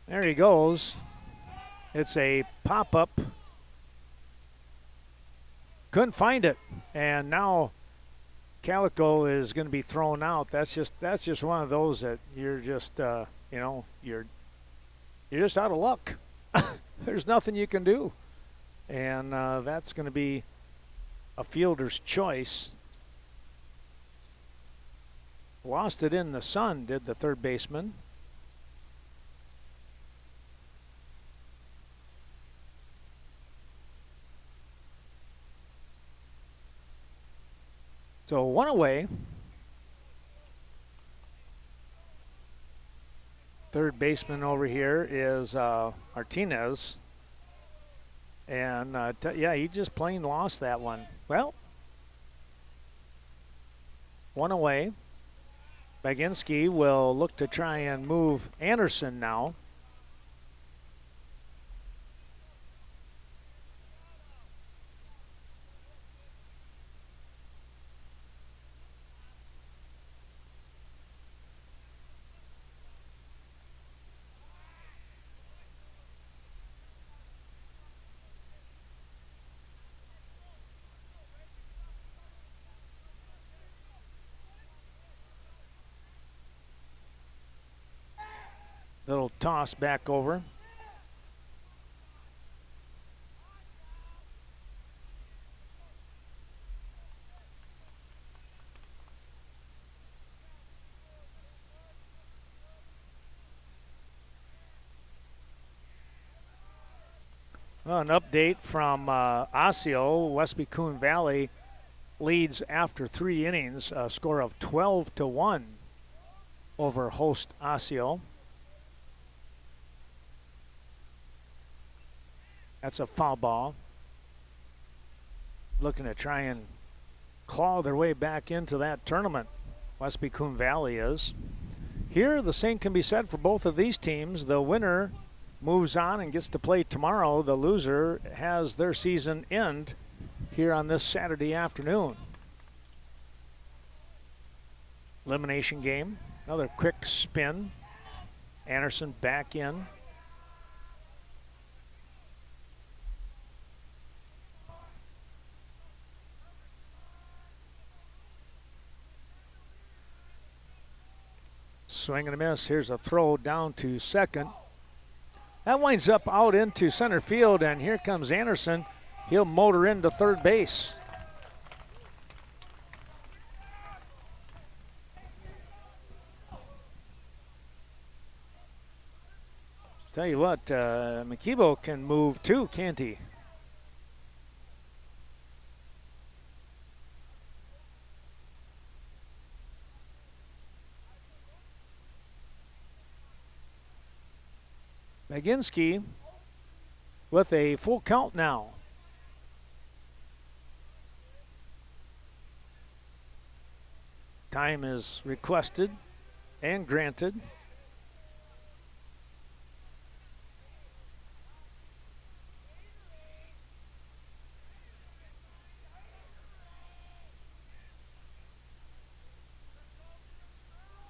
There he goes. It's a pop-up. Couldn't find it. And now Calico is going to be thrown out. That's just one of those that you're just, you're just out of luck. There's nothing you can do. And that's going to be a fielder's choice. Lost it in the sun, did the third baseman. So one away. Third baseman over here is Martinez. And, yeah, he just plain lost that one. Well, one away. Baginski will look to try and move Anderson now. Little toss back over. Well, an update from Osseo. Westby Coon Valley leads after 3 innings, a score of 12-1 over host Osseo. That's a foul ball. Looking to try and claw their way back into that tournament. Westby Coon Valley is. Here, the same can be said for both of these teams. The winner moves on and gets to play tomorrow. The loser has their season end here on this Saturday afternoon. Elimination game. Another quick spin. Anderson back in. Swing and a miss. Here's a throw down to second. That winds up out into center field, and here comes Anderson. He'll motor into third base. Tell you what, McKeebo can move too, can't he? Baginski with a full count now. Time is requested and granted.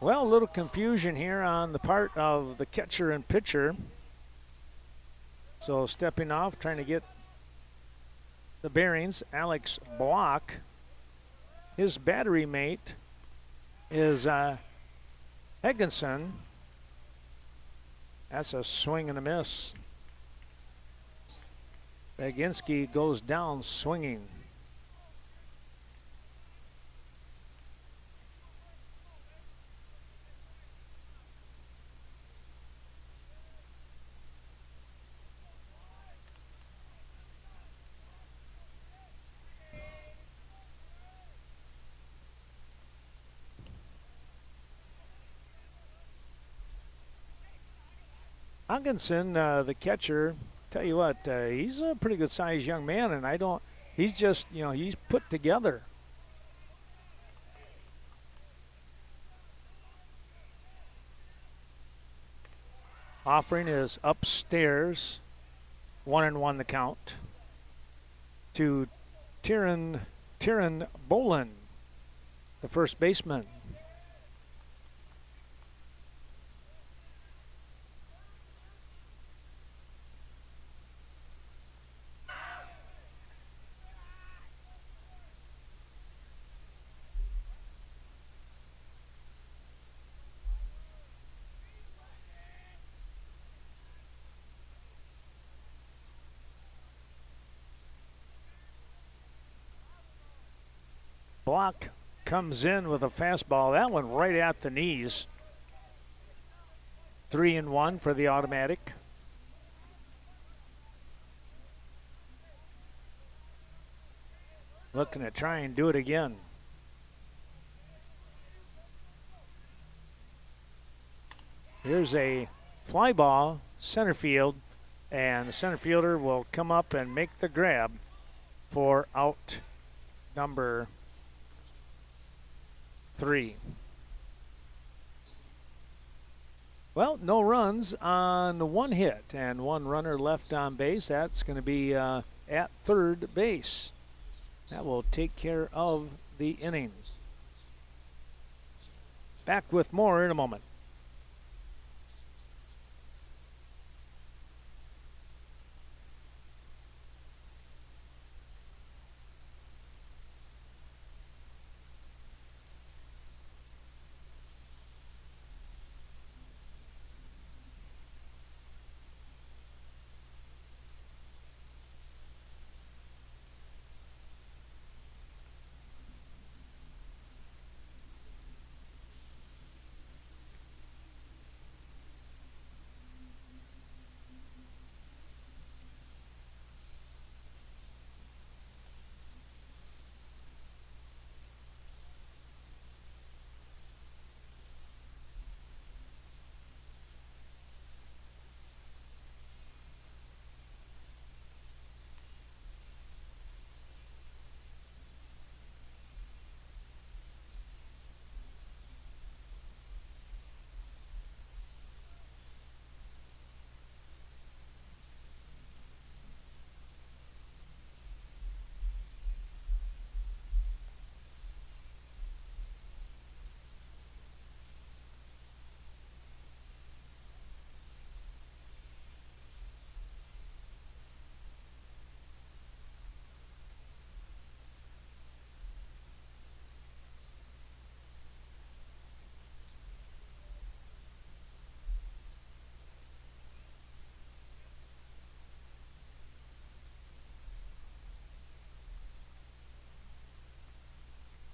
Well, a little confusion here on the part of the catcher and pitcher. So stepping off, trying to get the bearings, Alex Block. His battery mate is Atkinson. That's a swing and a miss. Baginski goes down swinging. Atkinson, the catcher, tell you what, he's a pretty good sized young man, and he's just, he's put together. Offering is upstairs, 1-1 the count to Tyron Bolin, the first baseman. block comes in with a fastball. That one right at the knees. 3-1 for the automatic. Looking to try and do it again. Here's a fly ball, center field, and the center fielder will come up and make the grab for out number 3. Well, no runs on 1 hit and 1 runner left on base. That's going to be at third base. That will take care of the inning. Back with more in a moment.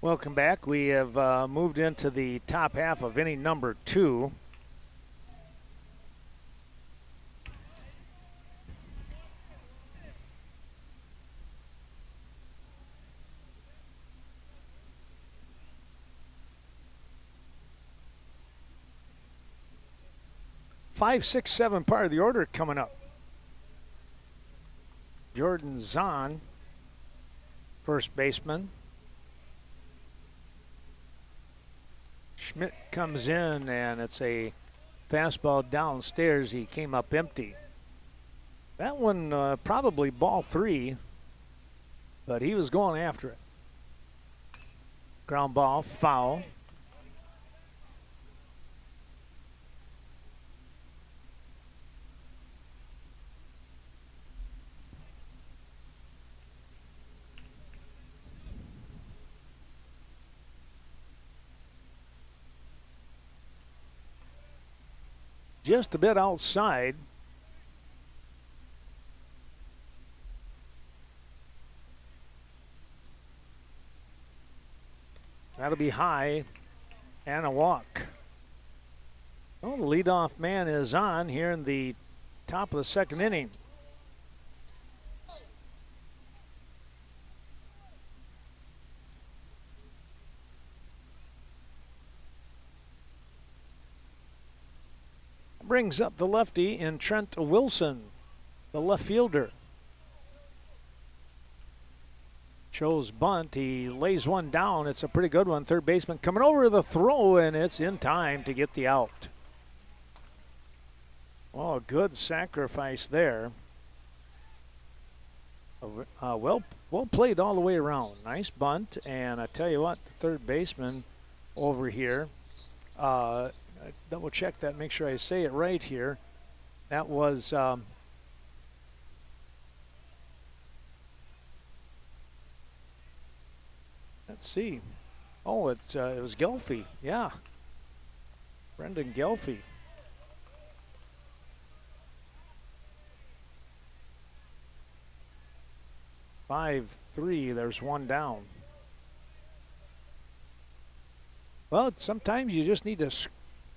Welcome back. We have moved into the top half of inning number 2. Five, 6, 7 part of the order coming up. Jordan Zahn, first baseman. Schmidt comes in, and it's a fastball downstairs. He came up empty. That one probably ball 3, but he was going after it. Ground ball, foul. Just a bit outside. That'll be high and a walk. Well, the leadoff man is on here in the top of the second inning. Brings up the lefty in Trent Wilson, the left fielder. Shows bunt. He lays one down. It's a pretty good one. Third baseman coming over the throw, and it's in time to get the out. Oh, a good sacrifice there. Well played all the way around. Nice bunt, and I tell you what, the third baseman over here. Double check that, make sure I say it right here. That was let's see. Oh, it was Gelfie. Yeah, Brendan Gelfie. Five, 3. There's one down. Well, sometimes you just need to,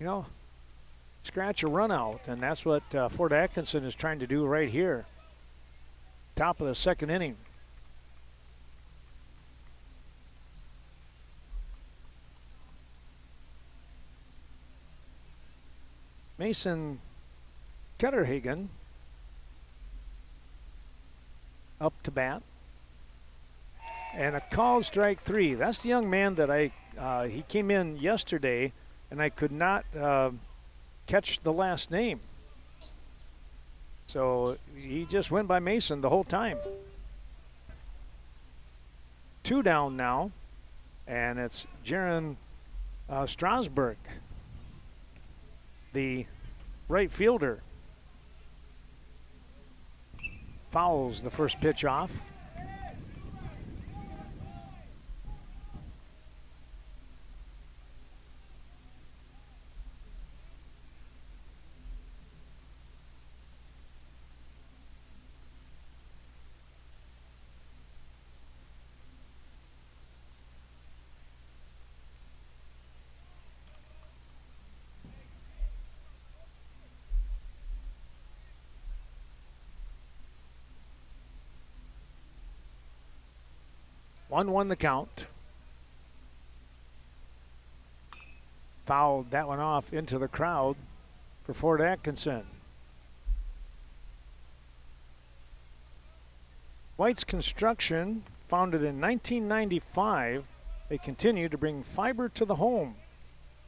you know, scratch a run out, and that's what Fort Atkinson is trying to do right here. Top of the second inning. Mason Ketterhagen up to bat. And a called strike 3. That's the young man that he came in yesterday, and I could not catch the last name. So he just went by Mason the whole time. 2 down now, and it's Jaron Strasburg, the right fielder. Fouls the first pitch off. One the count. Fouled that one off into the crowd for Fort Atkinson. White's Construction, founded in 1995, they continue to bring fiber to the home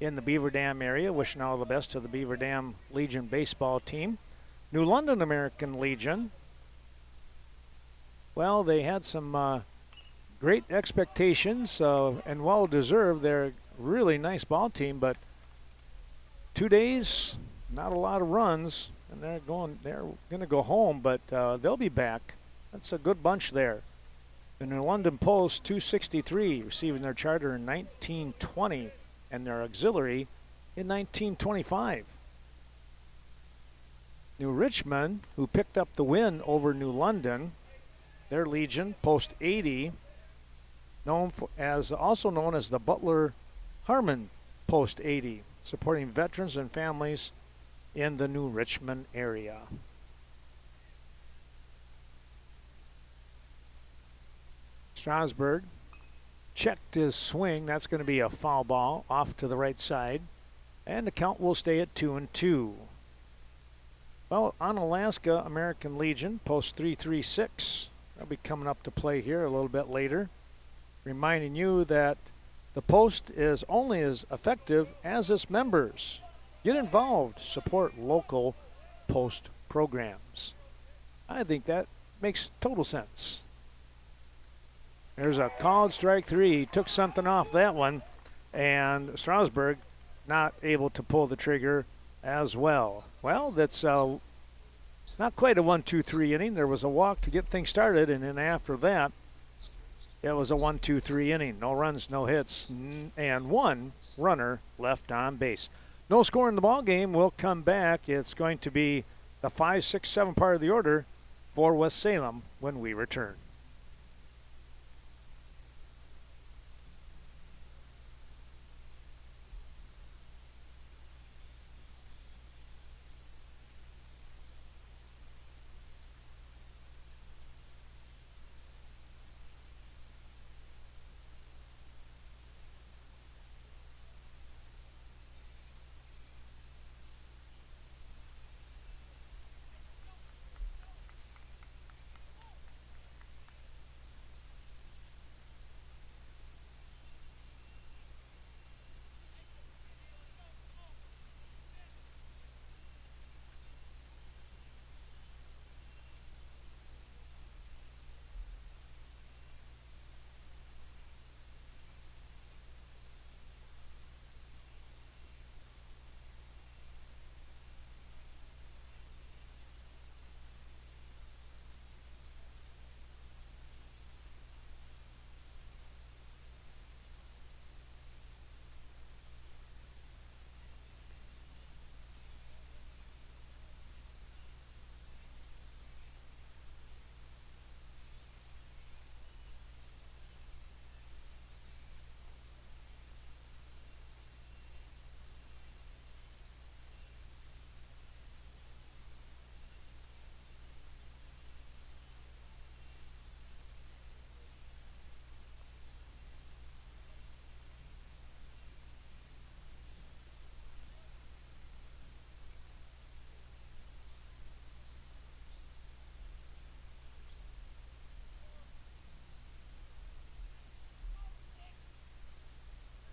in the Beaver Dam area. Wishing all the best to the Beaver Dam Legion baseball team. New London American Legion. Well, they had some great expectations and well-deserved. They're a really nice ball team, but 2 days, not a lot of runs, and they're going to go home, but they'll be back. That's a good bunch there. The New London Post, 263, receiving their charter in 1920 and their auxiliary in 1925. New Richmond, who picked up the win over New London, their Legion, Post 80, also known as the Butler Harmon Post 80, supporting veterans and families in the New Richmond area. Strasburg checked his swing. That's going to be a foul ball off to the right side. And the count will stay at 2-2. Well, Onalaska American Legion, Post 336. They'll be coming up to play here a little bit later. Reminding you that the Post is only as effective as its members. Get involved, support local Post programs. I think that makes total sense. There's a called strike 3. He took something off that one, and Strasburg not able to pull the trigger as well. Well, that's not quite a 1-2-3 inning. There was a walk to get things started, and then after that, it was a 1-2-3 inning. No runs, no hits, and one runner left on base. No score in the ball game. We'll come back. It's going to be the 5, 6, 7 part of the order for West Salem when we return.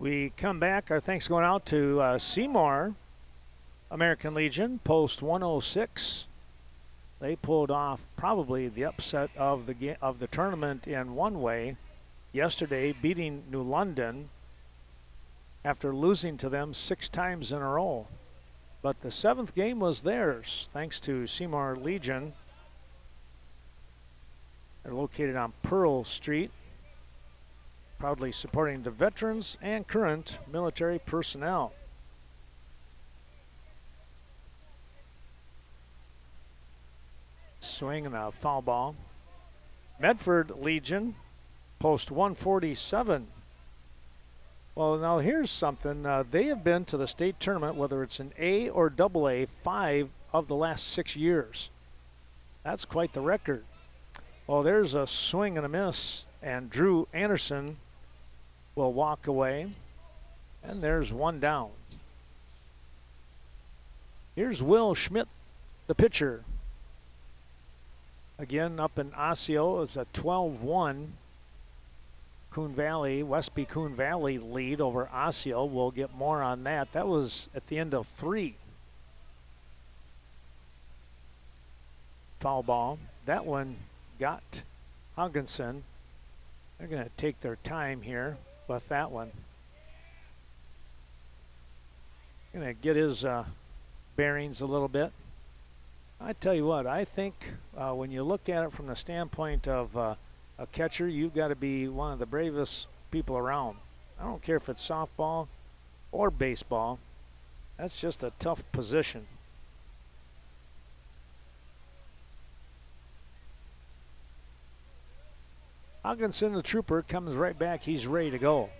We come back. Our thanks going out to Seymour American Legion, post 106. They pulled off probably the upset of the tournament in one way yesterday, beating New London after losing to them 6 times in a row. But the 7th game was theirs, thanks to Seymour Legion. They're located on Pearl Street, proudly supporting the veterans and current military personnel. Swing and a foul ball. Medford Legion, post 147. Well, now here's something. They have been to the state tournament, whether it's an A or AA, 5 of the last 6 years. That's quite the record. Well, there's a swing and a miss, and Drew Anderson will walk away. And there's one down. Here's Will Schmidt, the pitcher. Again, up in Osseo, it's a 12-1 Coon Valley, Westby Coon Valley lead over Osseo. We'll get more on that. That was at the end of 3. Foul ball. That one got Atkinson. They're going to take their time here with that one. Going to get his bearings a little bit. I tell you what, I think when you look at it from the standpoint of a catcher, you've got to be one of the bravest people around. I don't care if it's softball or baseball. That's just a tough position. Atkinson, the trooper, comes right back. He's ready to go.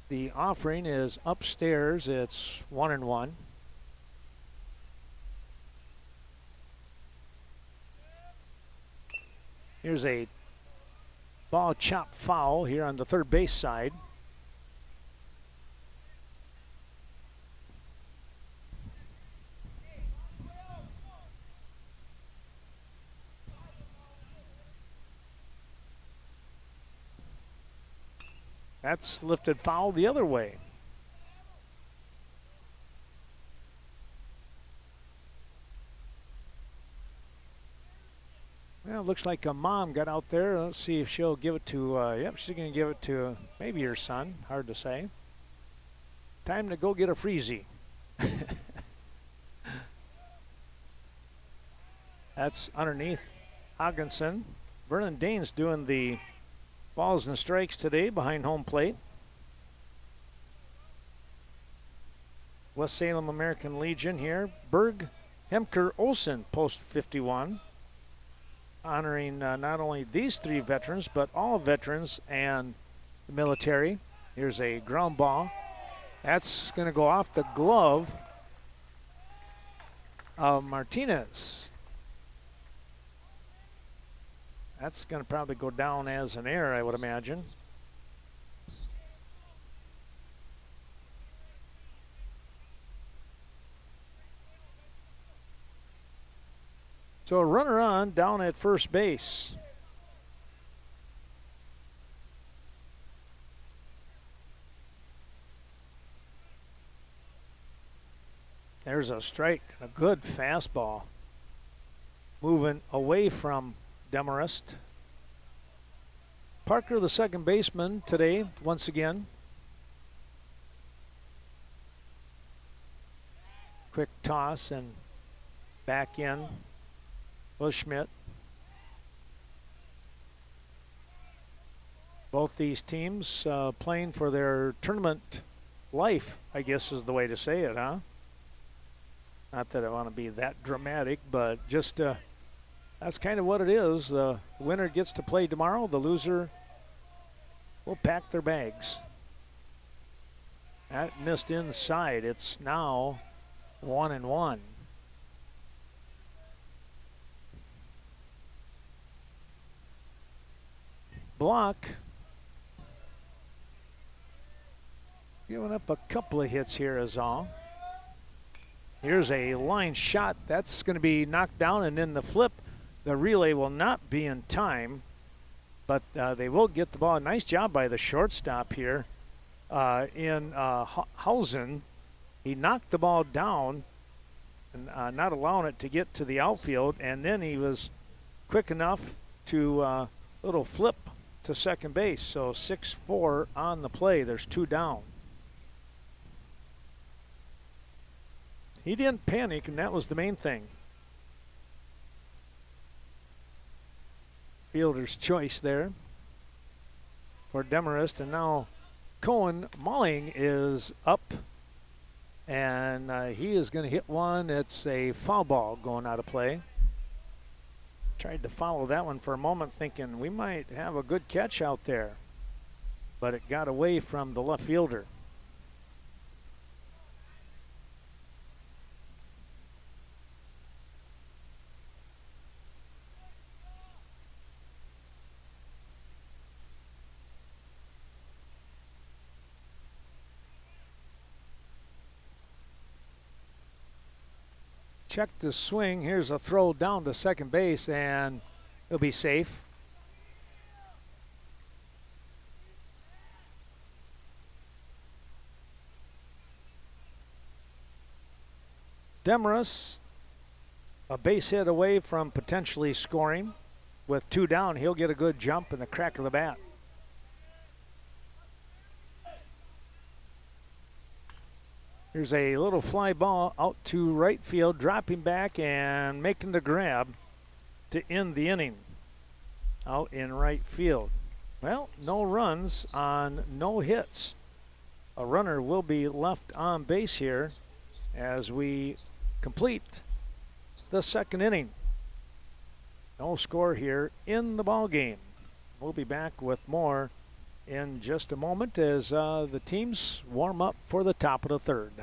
The offering is upstairs. It's 1-1. Here's a ball chop foul here on the third base side. That's lifted foul the other way. Well, it looks like a mom got out there. Let's see if she'll give it to, yep, she's going to give it to maybe her son. Hard to say. Time to go get a freezy. That's underneath Atkinson. Vernon Dane's doing the balls and strikes today behind home plate. West Salem American Legion here. Berg Hemker Olsen, post 51. Honoring not only these 3 veterans, but all veterans and the military. Here's a ground ball. That's going to go off the glove of Martinez. That's going to probably go down as an error, I would imagine. So a runner on down at first base. There's a strike, a good fastball. Moving away from Demarest. Parker, the second baseman today, once again. Quick toss and back in. Will Schmidt. Both these teams playing for their tournament life, I guess is the way to say it, huh? Not that I want to be that dramatic, but just that's kind of what it is. The winner gets to play tomorrow. The loser will pack their bags. That missed inside. It's now 1-1. Block giving up a couple of hits here is all. Here's a line shot. That's going to be knocked down, and then the flip. The relay will not be in time, but they will get the ball. Nice job by the shortstop here. in Hausen. He knocked the ball down and not allowing it to get to the outfield, and then he was quick enough to little flip to second base. So 6-4 on the play. There's 2 down. He didn't panic, and that was the main thing. Fielder's choice there for Demarest, and now Cohen Malling is up, and he is going to hit one. It's a foul ball going out of play. Tried to follow that one for a moment, thinking we might have a good catch out there, but it got away from the left fielder. Check the swing. Here's a throw down to second base, and it'll be safe. Demarest, a base hit away from potentially scoring. With 2 down, he'll get a good jump and the crack of the bat. Here's a little fly ball out to right field, dropping back and making the grab to end the inning out in right field. Well, no runs on no hits. A runner will be left on base here as we complete the second inning. No score here in the ball game. We'll be back with more in just a moment as the teams warm up for the top of the third.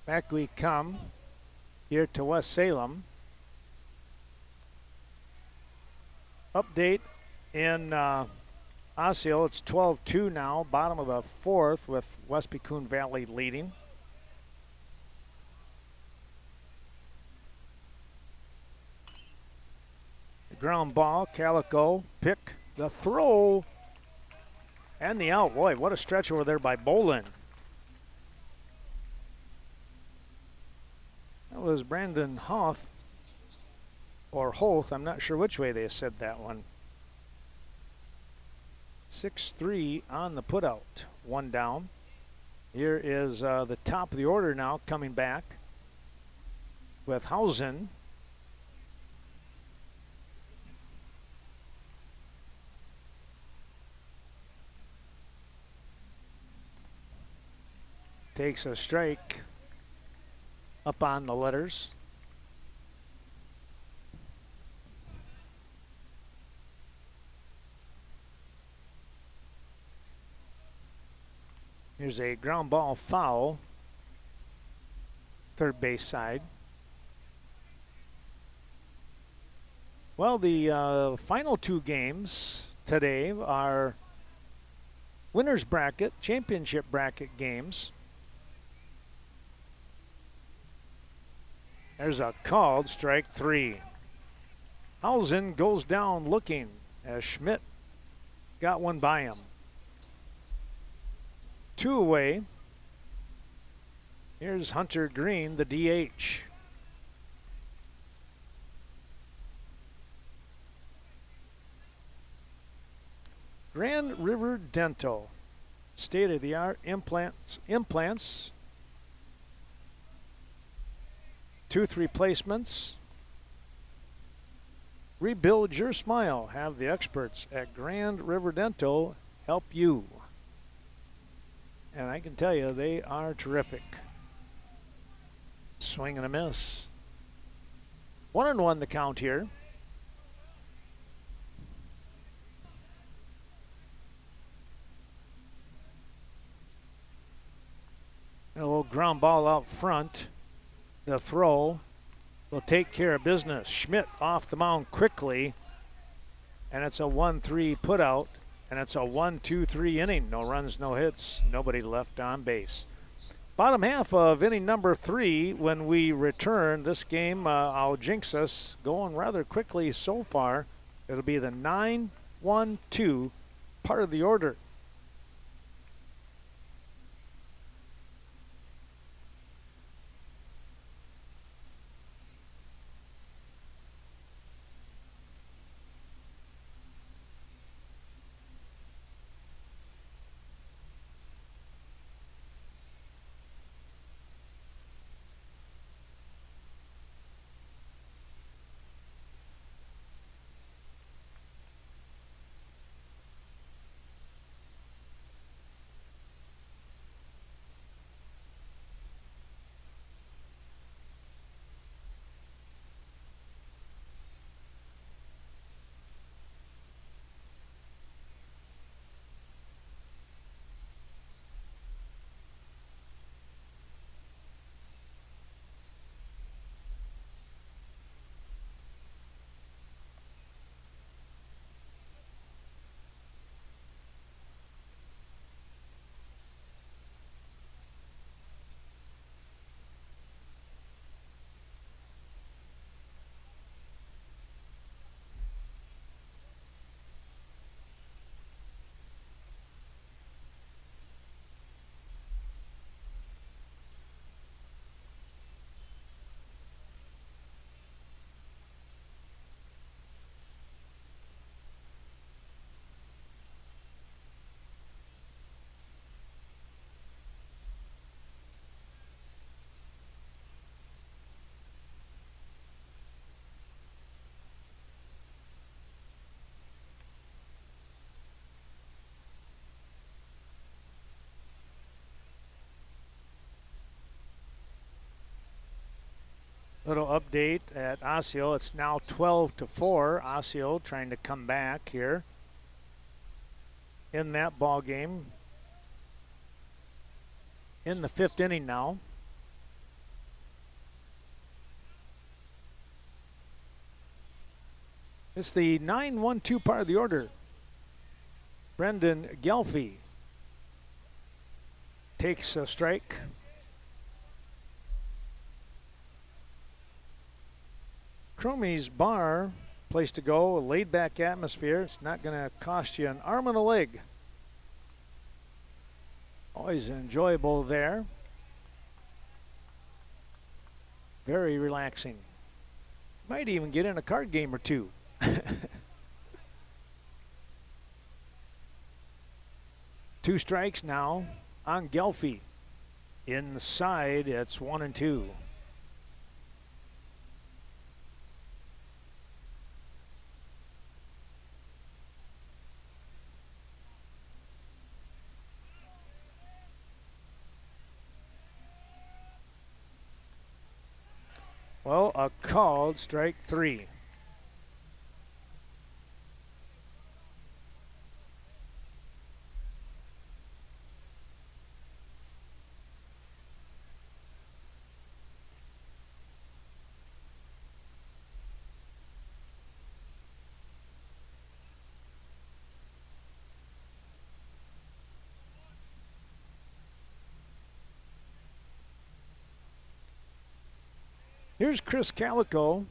Back we come here to West Salem. Update in Osseo, it's 12-2 now, bottom of the fourth with West Picoon Valley leading. The ground ball, Calico, pick the throw, and the out. Boy, what a stretch over there by Bolin. That was Brandon Hoth, or Hoth, I'm not sure which way they said that one. 6-3 on the putout, 1 down. Here is the top of the order now coming back with Hausen. takes a strike up on the letters. Here's a ground ball foul, third base side. Well, the final two games today are winner's bracket, championship bracket games. There's a called strike three. Hausen goes down looking as Schmidt got one by him. Two away. Here's Hunter Green, the DH. Grand River Dental, state-of-the-art implants, tooth replacements. Rebuild your smile. Have the experts at Grand River Dental help you. And I can tell you, they are terrific. Swing and a miss. 1-1 the count here. A little ground ball out front. The throw will take care of business. Schmidt off the mound quickly. And it's a 1-3 put out. And it's a 1-2-3 inning. No runs, no hits, nobody left on base. Bottom half of inning number 3 when we return. This game, I'll jinx us, going rather quickly so far. It'll be the 9-1-2 part of the order. Little update at Osseo. It's now 12-4. Osseo trying to come back here in that ball game. In the 5th inning now. It's the 9-1-2 part of the order. Brendan Gelfie takes a strike. Cromie's Bar, place to go, a laid-back atmosphere. It's not going to cost you an arm and a leg. Always enjoyable there. Very relaxing. Might even get in a card game or two. Two strikes now on Gelfie. Inside, it's 1-2. Well, a called strike 3. Here's Chris Calico.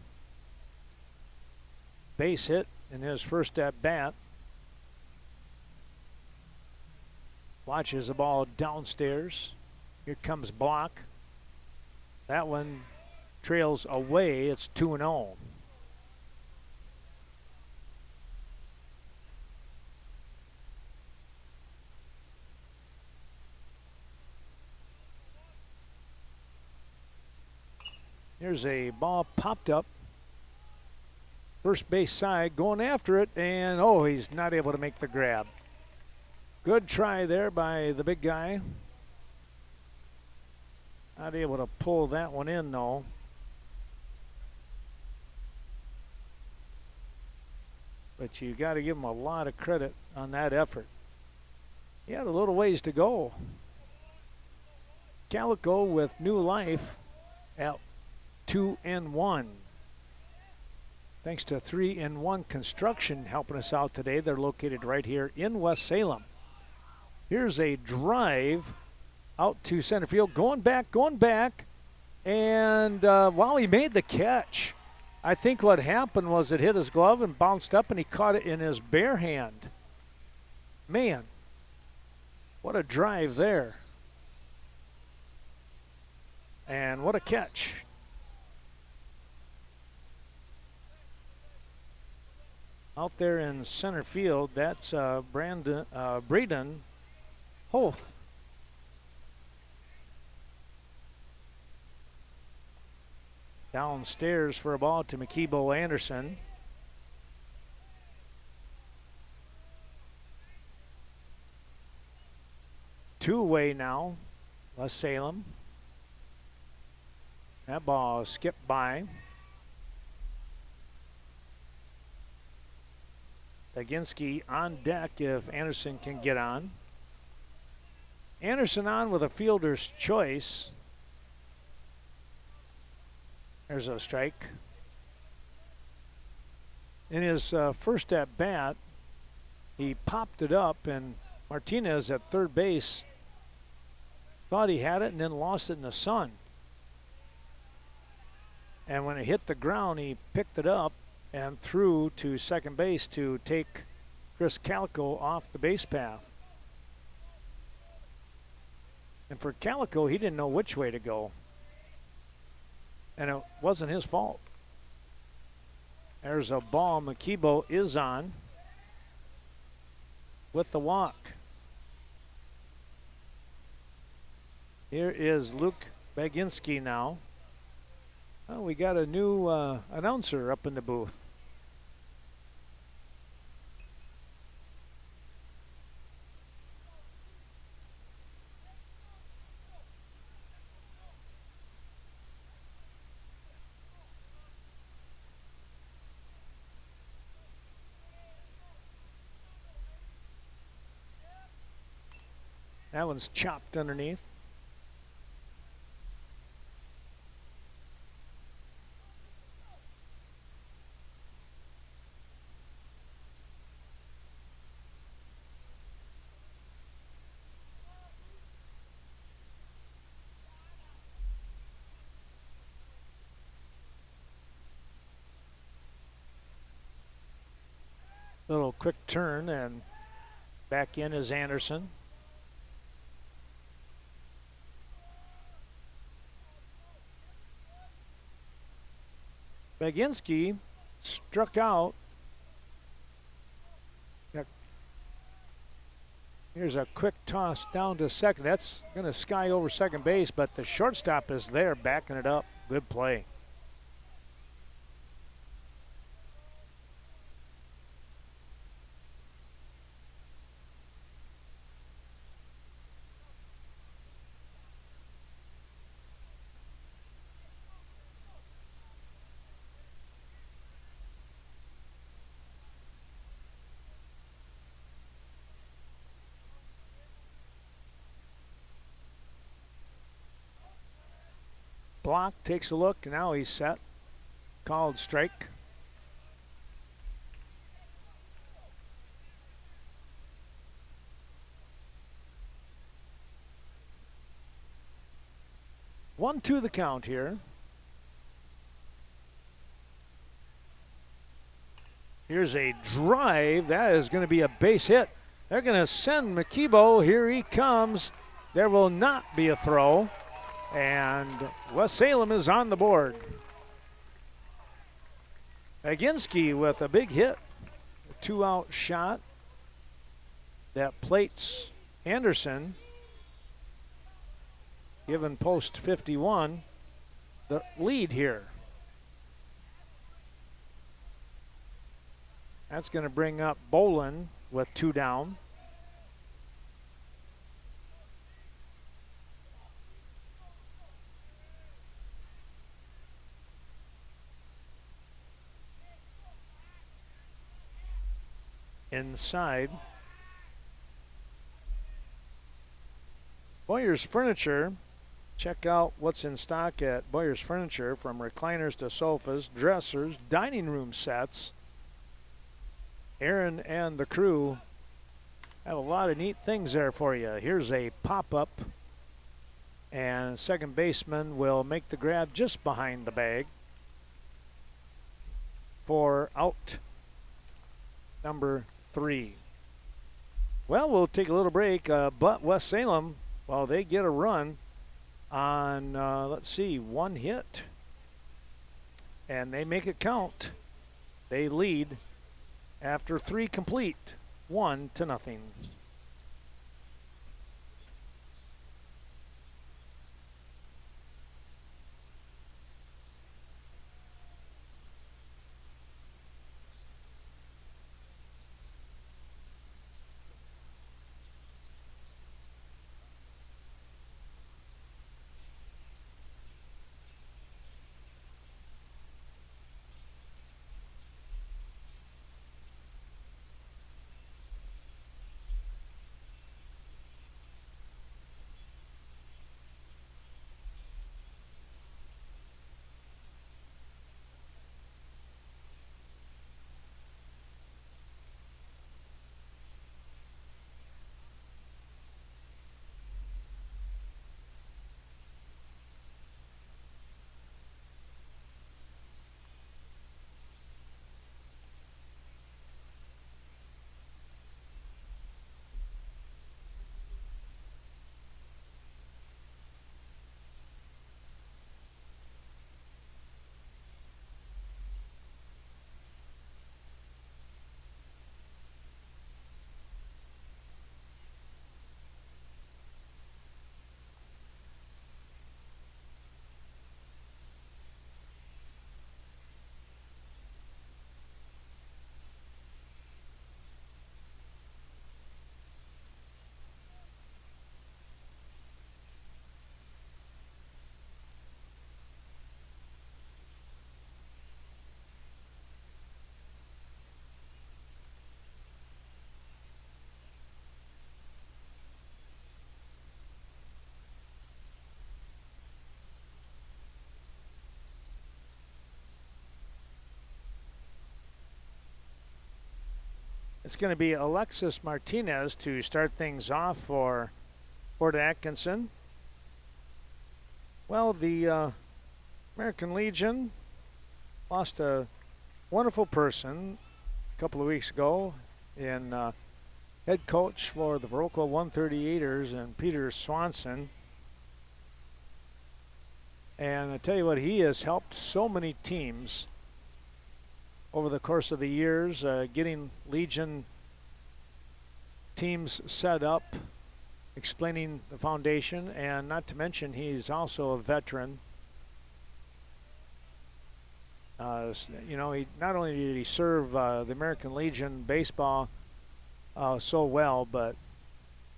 Base hit in his first at bat. Watches the ball downstairs. Here comes block. That one trails away. It's 2-0. Here's a ball popped up. First base side going after it, and oh, he's not able to make the grab. Good try there by the big guy. Not able to pull that one in though. But you got to give him a lot of credit on that effort. He had a little ways to go. Calico with new life at 2-1. Thanks to 3-in-1 Construction helping us out today. They're located right here in West Salem. Here's a drive out to center field, going back, and while he made the catch, I think what happened was it hit his glove and bounced up, and he caught it in his bare hand. Man, what a drive there. And what a catch. Out there in center field, that's Braden Hoth. Downstairs for a ball to Makibo Anderson. Two-away now, West Salem. That ball skipped by. Baginski on deck if Anderson can get on. Anderson on with a fielder's choice. There's a strike. In his first at bat, he popped it up, and Martinez at third base thought he had it and then lost it in the sun. And when it hit the ground, he picked it up and threw to second base to take Chris Calico off the base path. And for Calico, he didn't know which way to go. And it wasn't his fault. There's a ball Makibo is on with the walk. Here is Luke Baginski now. Well, we got a new announcer up in the booth. That one's chopped underneath. Little quick turn, and back in is Anderson. Baginski struck out. Here's a quick toss down to second. That's going to sky over second base, but the shortstop is there backing it up. Good play. block, takes a look, and now he's set. Called strike. One, two the count here. Here's a drive. That is going to be a base hit. They're going to send McKeebo. Here he comes. There will not be a throw. And West Salem is on the board. Aginski with a big hit. A 2-out shot that plates Anderson. Given post 51 the lead here. That's going to bring up Bolin with 2 down. Inside. Boyer's Furniture. Check out what's in stock at Boyer's Furniture, from recliners to sofas, dressers, dining room sets. Aaron and the crew have a lot of neat things there for you. Here's a pop-up, and second baseman will make the grab just behind the bag for out number 3. Well, we'll take a little break, but West Salem, well, they get a run on, let's see, 1 hit. And they make it count. They lead after 3 complete, 1-0. It's going to be Alexis Martinez to start things off for Fort Atkinson. Well, the American Legion lost a wonderful person a couple of weeks ago in head coach for the Viroqua 138ers and Peter Swanson. And I tell you what, he has helped so many teams over the course of the years, getting Legion teams set up, explaining the foundation, and not to mention he's also a veteran. You know, he not only did he serve the American Legion baseball so well, but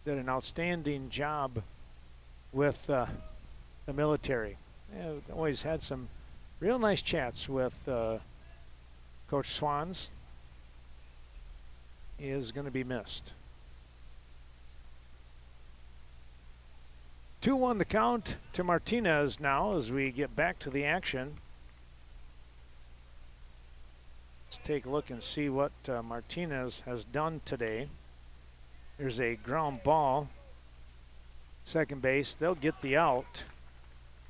did an outstanding job with the military. Yeah, always had some real nice chats with Coach Swans. He is going to be missed. 2-1 the count to Martinez now as we get back to the action. Let's take a look and see what Martinez has done today. There's a ground ball. Second base, they'll get the out.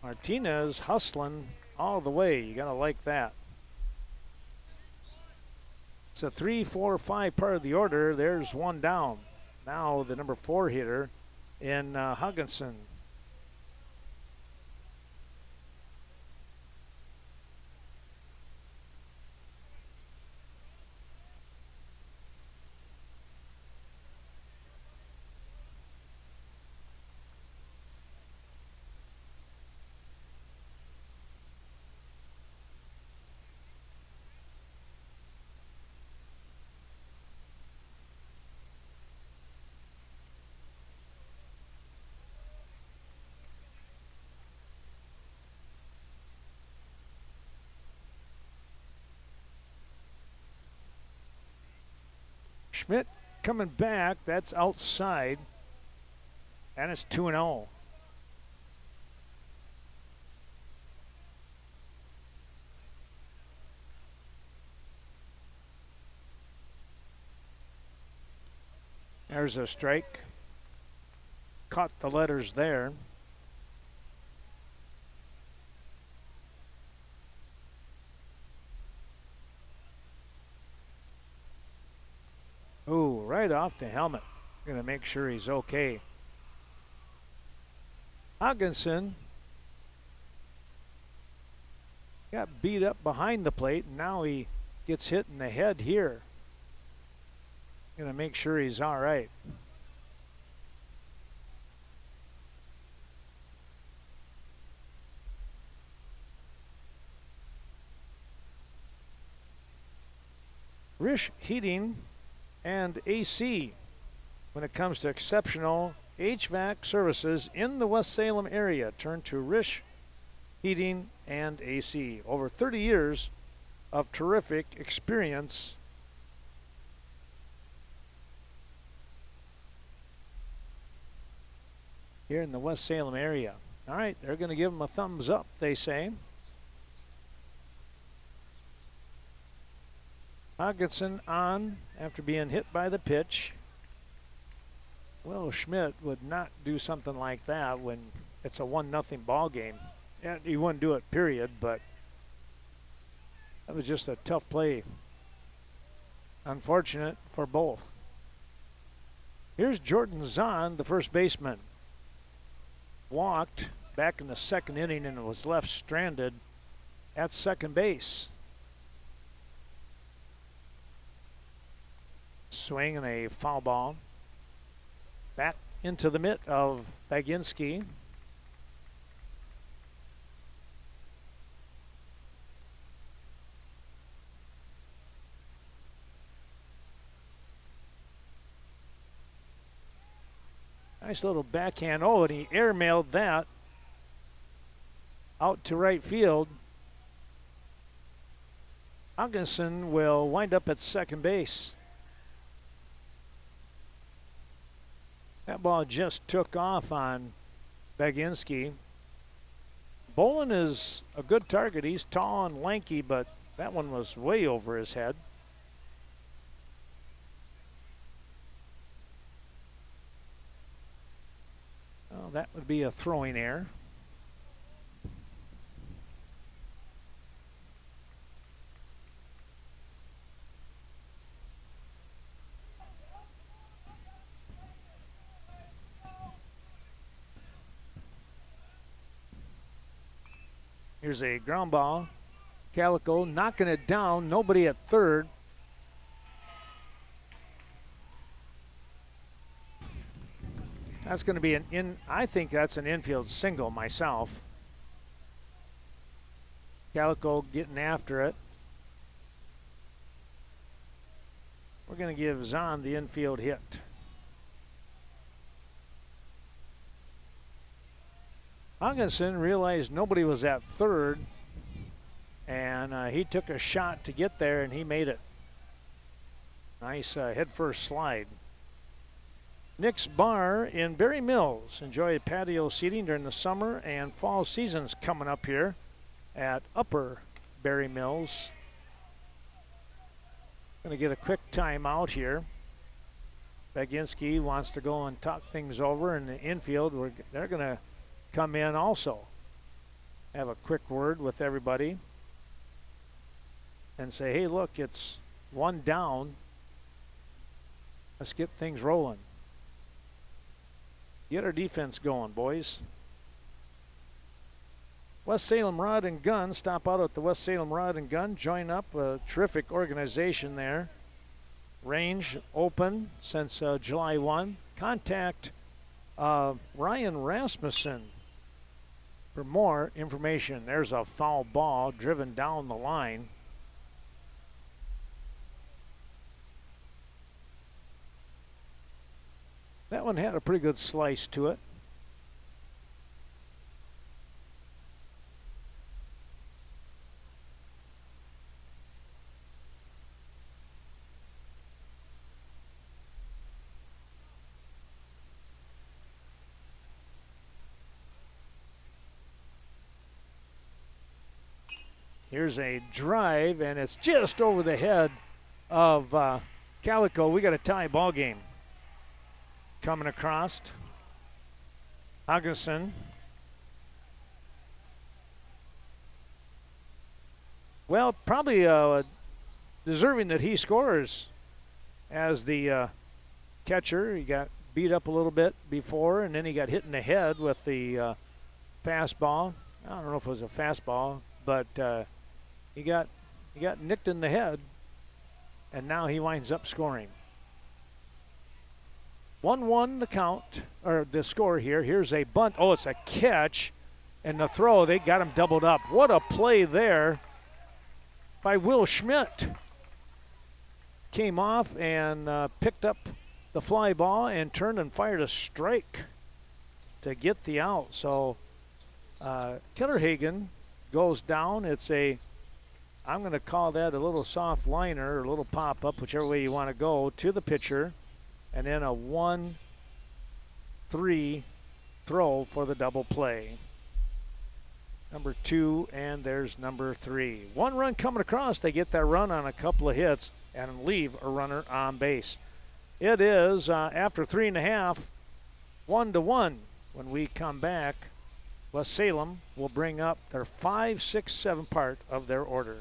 Martinez hustling all the way. You gotta like that. It's a 3, 4, 5 part of the order. There's one down. Now the number 4 hitter in Atkinson. Schmidt coming back. That's outside. And it's 2-0. There's a strike. Caught the letters there. Ooh, right off the helmet. Gonna make sure he's okay. Atkinson got beat up behind the plate, and now he gets hit in the head here. Gonna make sure he's all right. Rish Heating and AC when it comes to exceptional HVAC services in the West Salem area. Turn to Rish Heating and AC. Over 30 years of terrific experience. Here in the West Salem area. All right, they're going to give him a thumbs up, they say. Atkinson on after being hit by the pitch. Will Schmidt would not do something like that when it's a 1-0 ball game. And he wouldn't do it, period, but that was just a tough play. Unfortunate for both. Here's Jordan Zahn, the first baseman. Walked back in the second inning and was left stranded at second base. Swing and a foul ball. Back into the mitt of Baginski. Nice little backhand. Oh, and he airmailed that out to right field. Atkinson will wind up at second base. That ball just took off on Baginski. Bolin is a good target. He's tall and lanky, but that one was way over his head. Well, that would be a throwing error. Here's a ground ball. Calico knocking it down. Nobody at third. That's going to be I think that's an infield single myself. Calico getting after it. We're going to give Zahn the infield hit. Atkinson realized nobody was at third, and he took a shot to get there, and he made it. Nice head-first slide. Nick's Bar in Berry Mills. Enjoy patio seating during the summer and fall seasons coming up here at Upper Berry Mills. Going to get a quick timeout here. Baginski wants to go and talk things over in the infield. They're going to come in also. Have a quick word with everybody and say, hey, look, it's one down. Let's get things rolling. Get our defense going, boys. West Salem Rod and Gun. Stop out at the West Salem Rod and Gun. Join up. A terrific organization there. Range open since July 1. Contact Ryan Rasmussen for more information. There's a foul ball driven down the line. That one had a pretty good slice to it. Here's a drive, and it's just over the head of Calico. We got a tie ball game. Coming across. Atkinson. Well, probably deserving that he scores as the catcher. He got beat up a little bit before, and then he got hit in the head with the fastball. I don't know if it was a fastball, but he got nicked in the head, and now he winds up scoring. 1-1 the count, or the score here. Here's a bunt. Oh, it's a catch. And the throw, they got him doubled up. What a play there by Will Schmidt. Came off and picked up the fly ball and turned and fired a strike to get the out. So Kellerhagen goes down. It's I'm going to call that a little soft liner or a little pop-up, whichever way you want to go, to the pitcher. And then a 1-3 throw for the double play. Number 2, and there's number 3. 1 run coming across. They get that run on a couple of hits and leave a runner on base. It is, after 3.5, 1-1. When we come back, West Salem will bring up their 5, 6, 7 part of their order.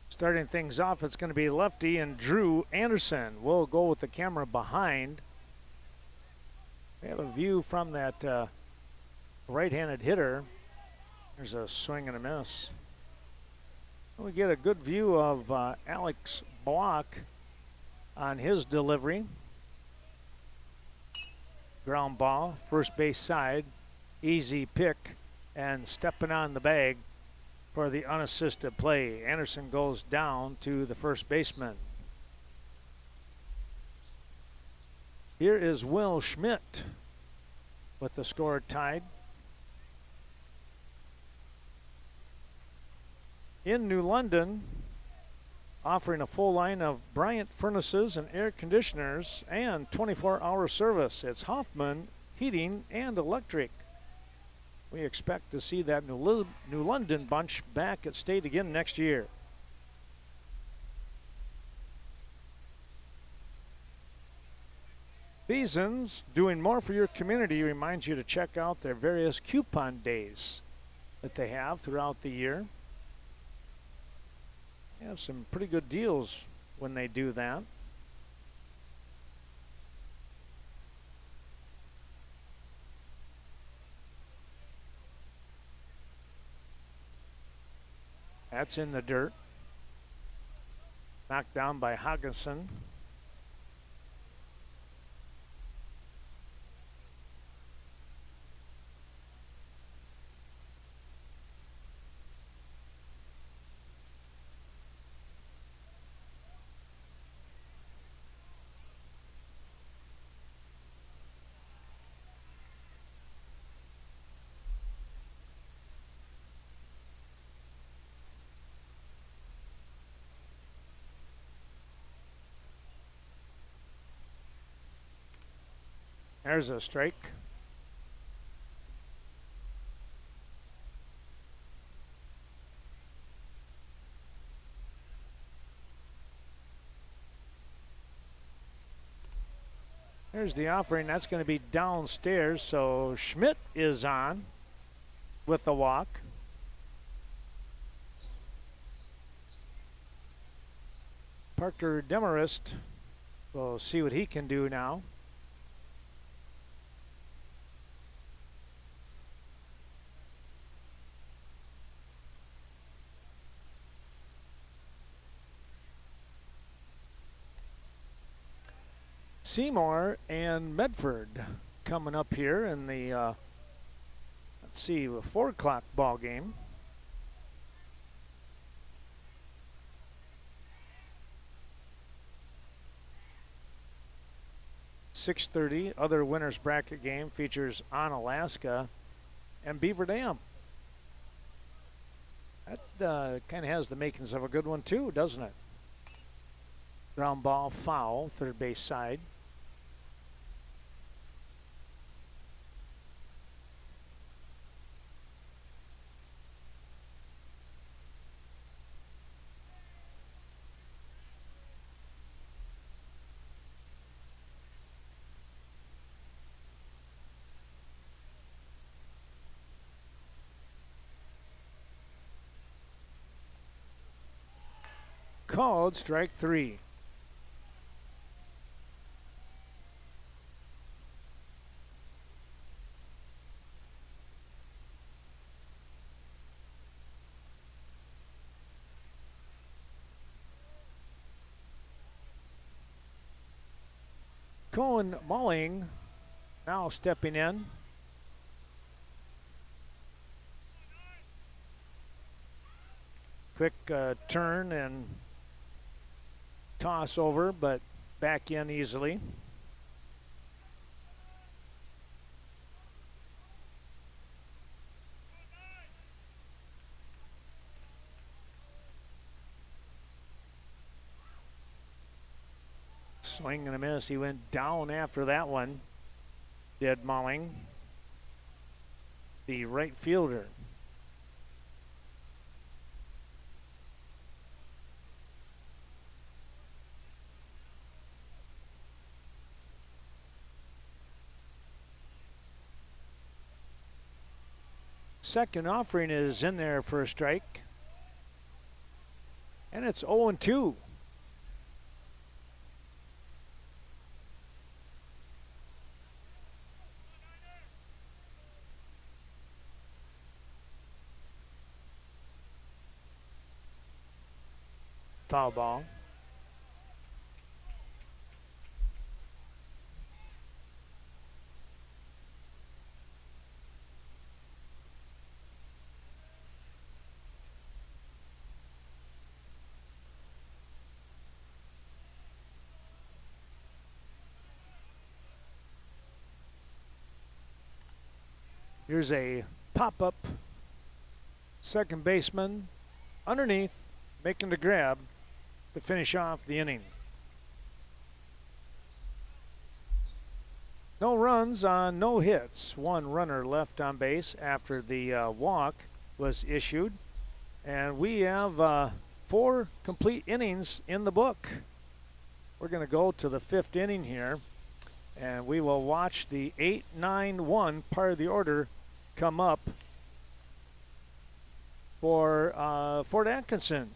Starting things off, it's going to be lefty and Drew Anderson. We'll go with the camera behind. We have a view from that right-handed hitter. There's a swing and a miss. We get a good view of Alex Block on his delivery. Ground ball, first base side, easy pick, and stepping on the bag for the unassisted play. Anderson goes down to the first baseman. Here is Will Schmidt with the score tied. In New London, offering a full line of Bryant furnaces and air conditioners and 24-hour service. It's Hoffman Heating and Electric. We expect to see that New London bunch back at state again next year. Beason's, doing more for your community, reminds you to check out their various coupon days that they have throughout the year. They have some pretty good deals when they do that. That's in the dirt. Knocked down by Atkinson. There's a strike. There's the offering. That's going to be downstairs, so Schmidt is on with the walk. Parker Demarest will see what he can do now. Seymour and Medford coming up here in the, let's see, a 4 o'clock ball game. .6:30, other winners bracket game features Onalaska and Beaver Dam. That kind of has the makings of a good one too, doesn't it? Ground ball foul, third base side. Called strike 3. Cohen Mulling now stepping in. Quick turn and toss over, but back in easily. Swing and a miss. He went down after that one, did Mulling, the right fielder. Second offering is in there for a strike. And it's 0-2. Foul ball. Here's a pop-up second baseman underneath, making the grab to finish off the inning. No runs on no hits. One runner left on base after the walk was issued. And we have 4 complete innings in the book. We're going to go to the 5th inning here, and we will watch the 8-9-1 part of the order come up for Fort Atkinson.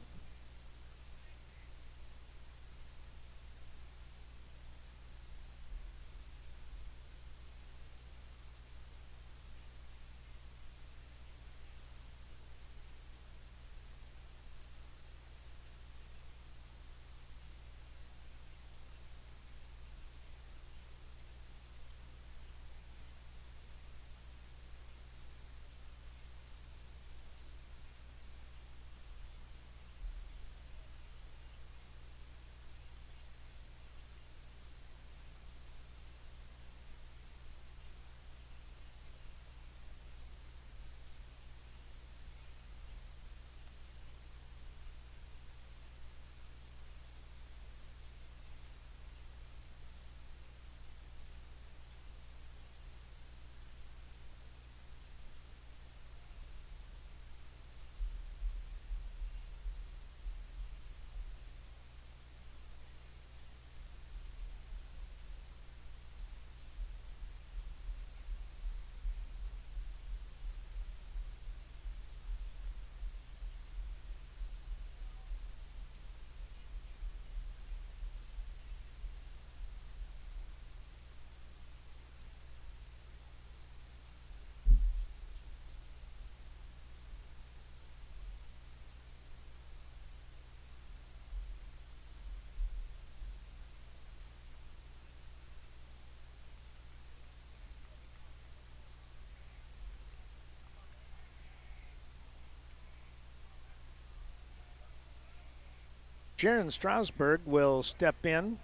Sharon Strasburg will step in.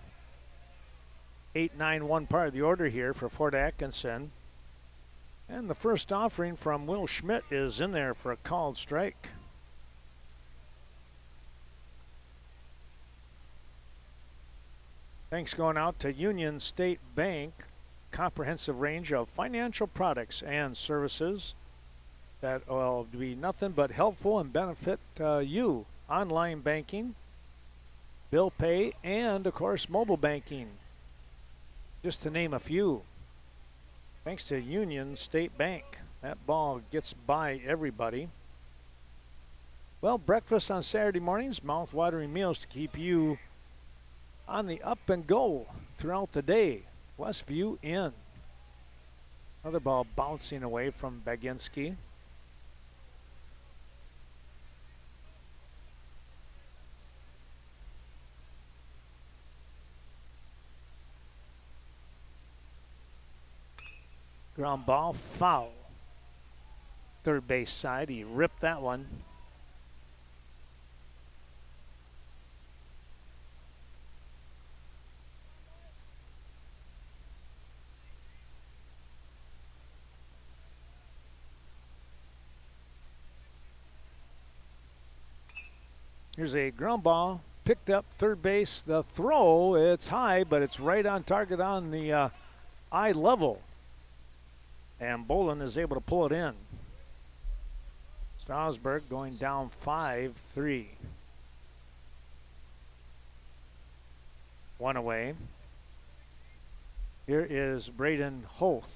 8-9-1 part of the order here for Fort Atkinson. And the first offering from Will Schmidt is in there for a called strike. Thanks going out to Union State Bank. Comprehensive range of financial products and services that will be nothing but helpful and benefit you. Online banking, bill pay, and of course mobile banking, just to name a few. Thanks to Union State Bank. That ball gets by everybody. Well, breakfast on Saturday mornings, mouth-watering meals to keep you on the up and go throughout the day. Westview in. Another ball bouncing away from Baginski. Ground ball, foul. Third base side, he ripped that one. Here's a ground ball, picked up third base. The throw, it's high, but it's right on target on the eye level. And Bolin is able to pull it in. Strasburg going down 5-3. One away. Here is Braden Hoth.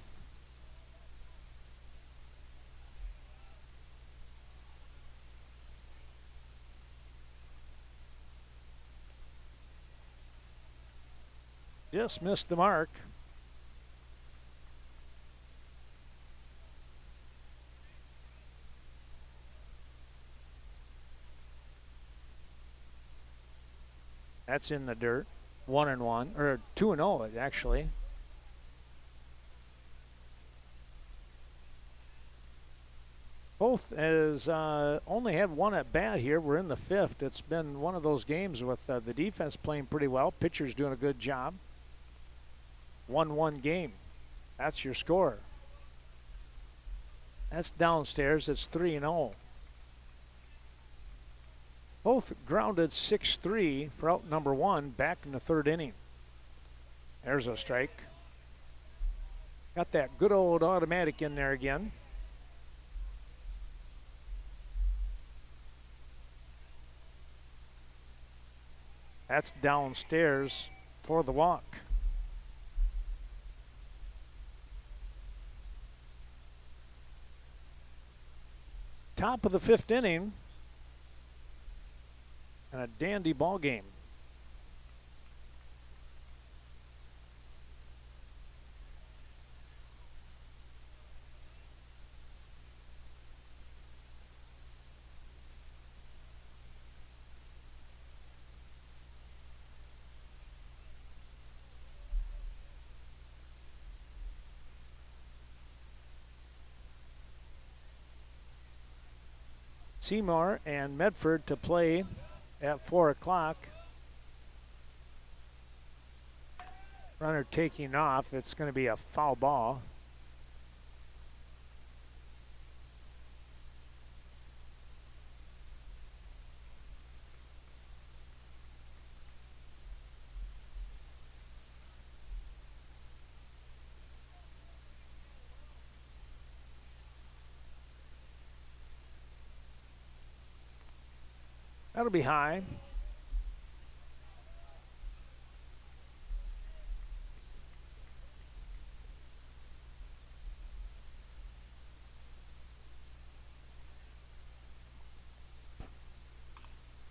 Just missed the mark. That's in the dirt. 1-1, or 2-0 actually. Both has only had one at bat here. We're in the 5th. It's been one of those games with the defense playing pretty well. Pitcher's doing a good job. 1-1 game. That's your score. That's downstairs. It's 3-0. Both grounded 6-3 for out number 1 back in the 3rd inning. There's a strike. Got that good old automatic in there again. That's downstairs for the walk. Top of the 5th inning. And a dandy ball game. Seymour and Medford to play at 4 o'clock. Runner taking off. It's going to be a foul ball. That'll be high.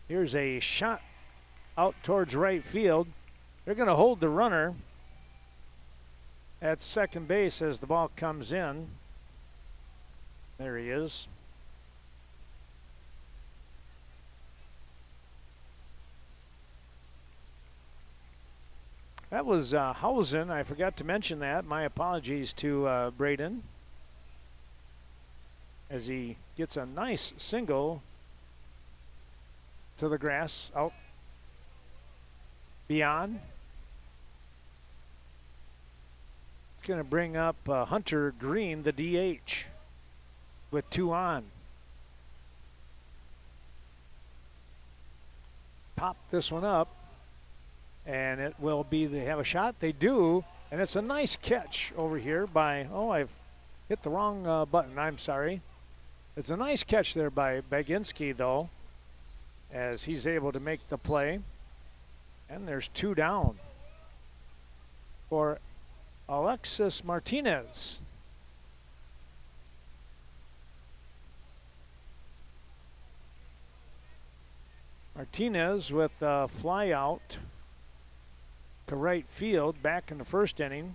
Here's a shot out towards right field. They're going to hold the runner at second base as the ball comes in. There he is. That was Hausen. I forgot to mention that. My apologies to Braden. As he gets a nice single to the grass out beyond. It's going to bring up Hunter Green, the DH, with 2 on. Pop this one up. And it will be, they have a shot. They do. And it's a nice catch over here by, oh, I've hit the wrong button. I'm sorry. It's a nice catch there by Baginski, though, as he's able to make the play. And there's 2 down for Alexis Martinez. Martinez with a fly out to right field back in the 1st inning,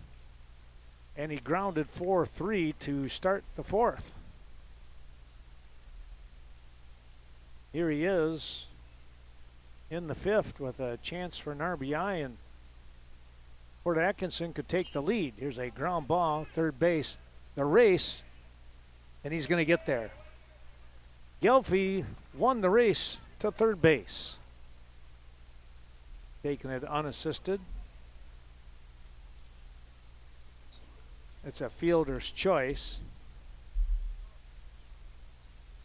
and he grounded 4-3 to start the 4th. Here he is in the 5th with a chance for an RBI, and Port Atkinson could take the lead. Here's a ground ball, third base, the race, and he's going to get there. Gelfie won the race to third base. Taking it unassisted. It's a fielder's choice.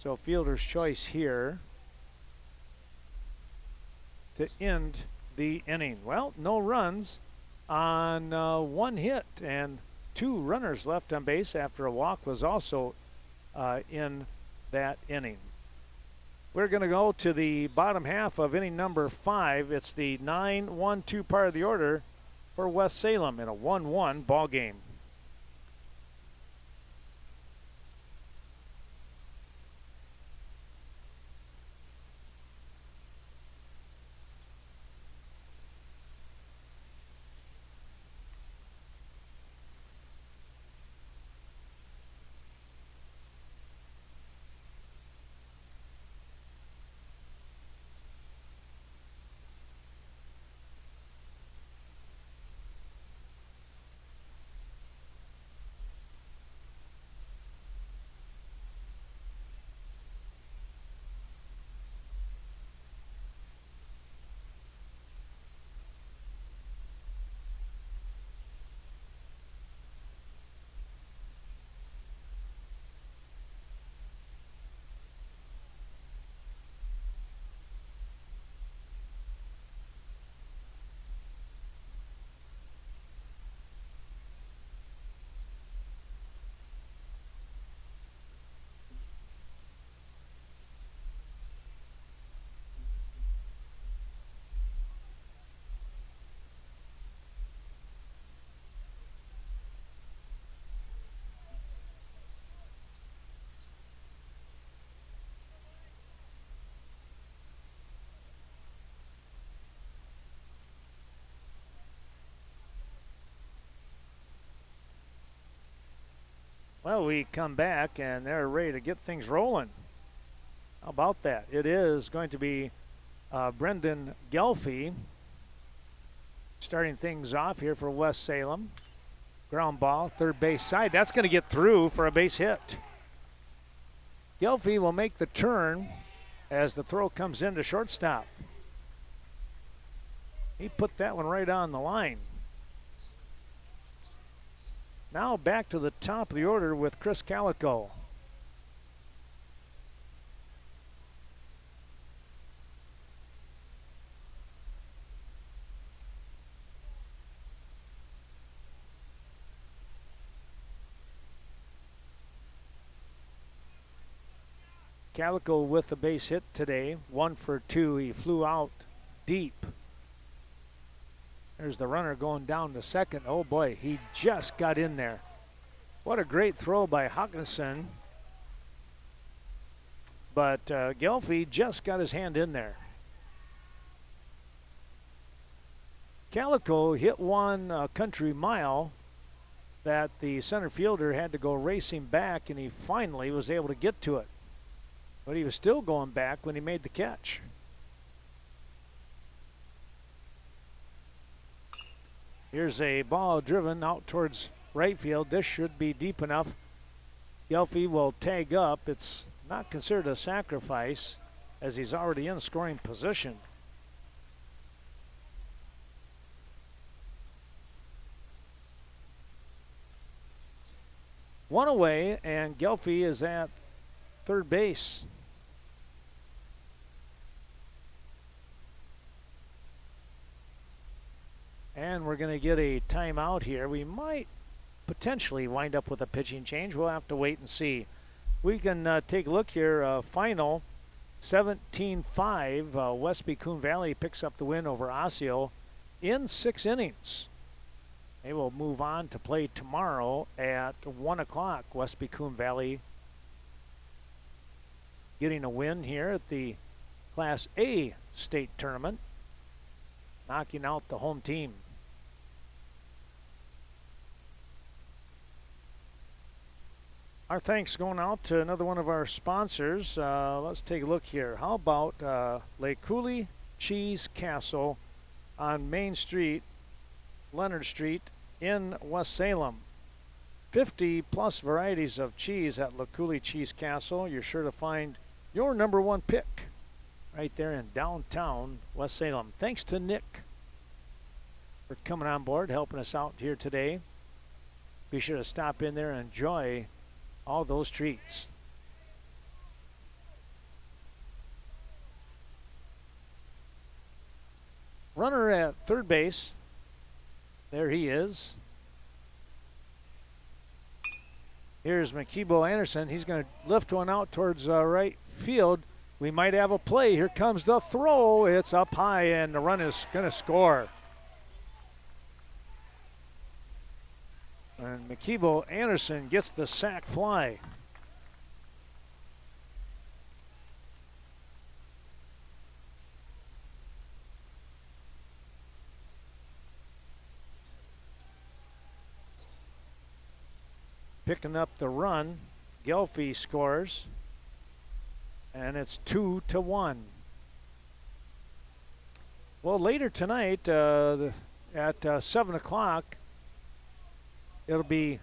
So fielder's choice here to end the inning. Well, no runs on 1 hit, and 2 runners left on base after a walk was also in that inning. We're going to go to the bottom half of inning number 5. It's the 9-1-2 part of the order for West Salem in a 1-1 ball game. Well, we come back and they're ready to get things rolling. How about that? It is going to be Brendan Gelfie starting things off here for West Salem. Ground ball, third base side. That's going to get through for a base hit. Gelfie will make the turn as the throw comes into shortstop. He put that one right on the line. Now back to the top of the order with Chris Calico. Calico with the base hit today, 1 for 2. He flew out deep. There's the runner going down to second. Oh boy, he just got in there. What a great throw by Atkinson. But Gelfie just got his hand in there. Calico hit one country mile that the center fielder had to go racing back, and he finally was able to get to it. But he was still going back when he made the catch. Here's a ball driven out towards right field. This should be deep enough. Gelfie will tag up. It's not considered a sacrifice as he's already in scoring position. One away, and Gelfie is at third base. And we're going to get a timeout here. We might potentially wind up with a pitching change. We'll have to wait and see. We can take a look here. Final 17-5. Westby Coon Valley picks up the win over Osseo in 6 innings. They will move on to play tomorrow at 1 o'clock. Westby Coon Valley getting a win here at the Class A state tournament, knocking out the home team. Our thanks going out to another one of our sponsors. Let's take a look here. How about Le Coulee Cheese Castle on Main Street, Leonard Street in West Salem. 50 plus varieties of cheese at Le Coulee Cheese Castle. You're sure to find your number one pick right there in downtown West Salem. Thanks to Nick for coming on board, helping us out here today. Be sure to stop in there and enjoy all those treats. Runner at third base. There he is. Here's McKeebo Anderson. He's going to lift one out towards right field. We might have a play. Here comes the throw. It's up high, and the run is going to score. And McKeebo Anderson gets the sac fly. Picking up the run, Gelfie scores, and it's 2-1. Well, later tonight at 7 o'clock, it'll be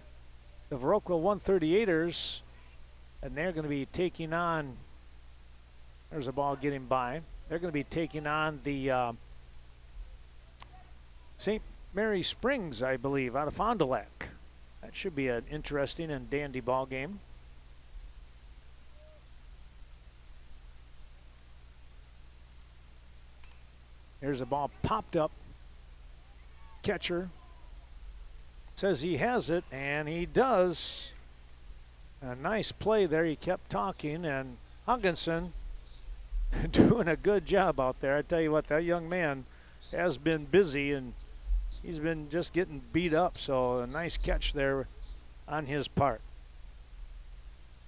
the Viroqua 138ers, and they're going to be taking on, there's a ball getting by, they're going to be taking on the St. Mary Springs, I believe, out of Fond du Lac. That should be an interesting and dandy ball game. Here's a ball popped up. Catcher says he has it, and he does. A nice play there. He kept talking, and Atkinson doing a good job out there. I tell you what, that young man has been busy, and he's been just getting beat up, so a nice catch there on his part.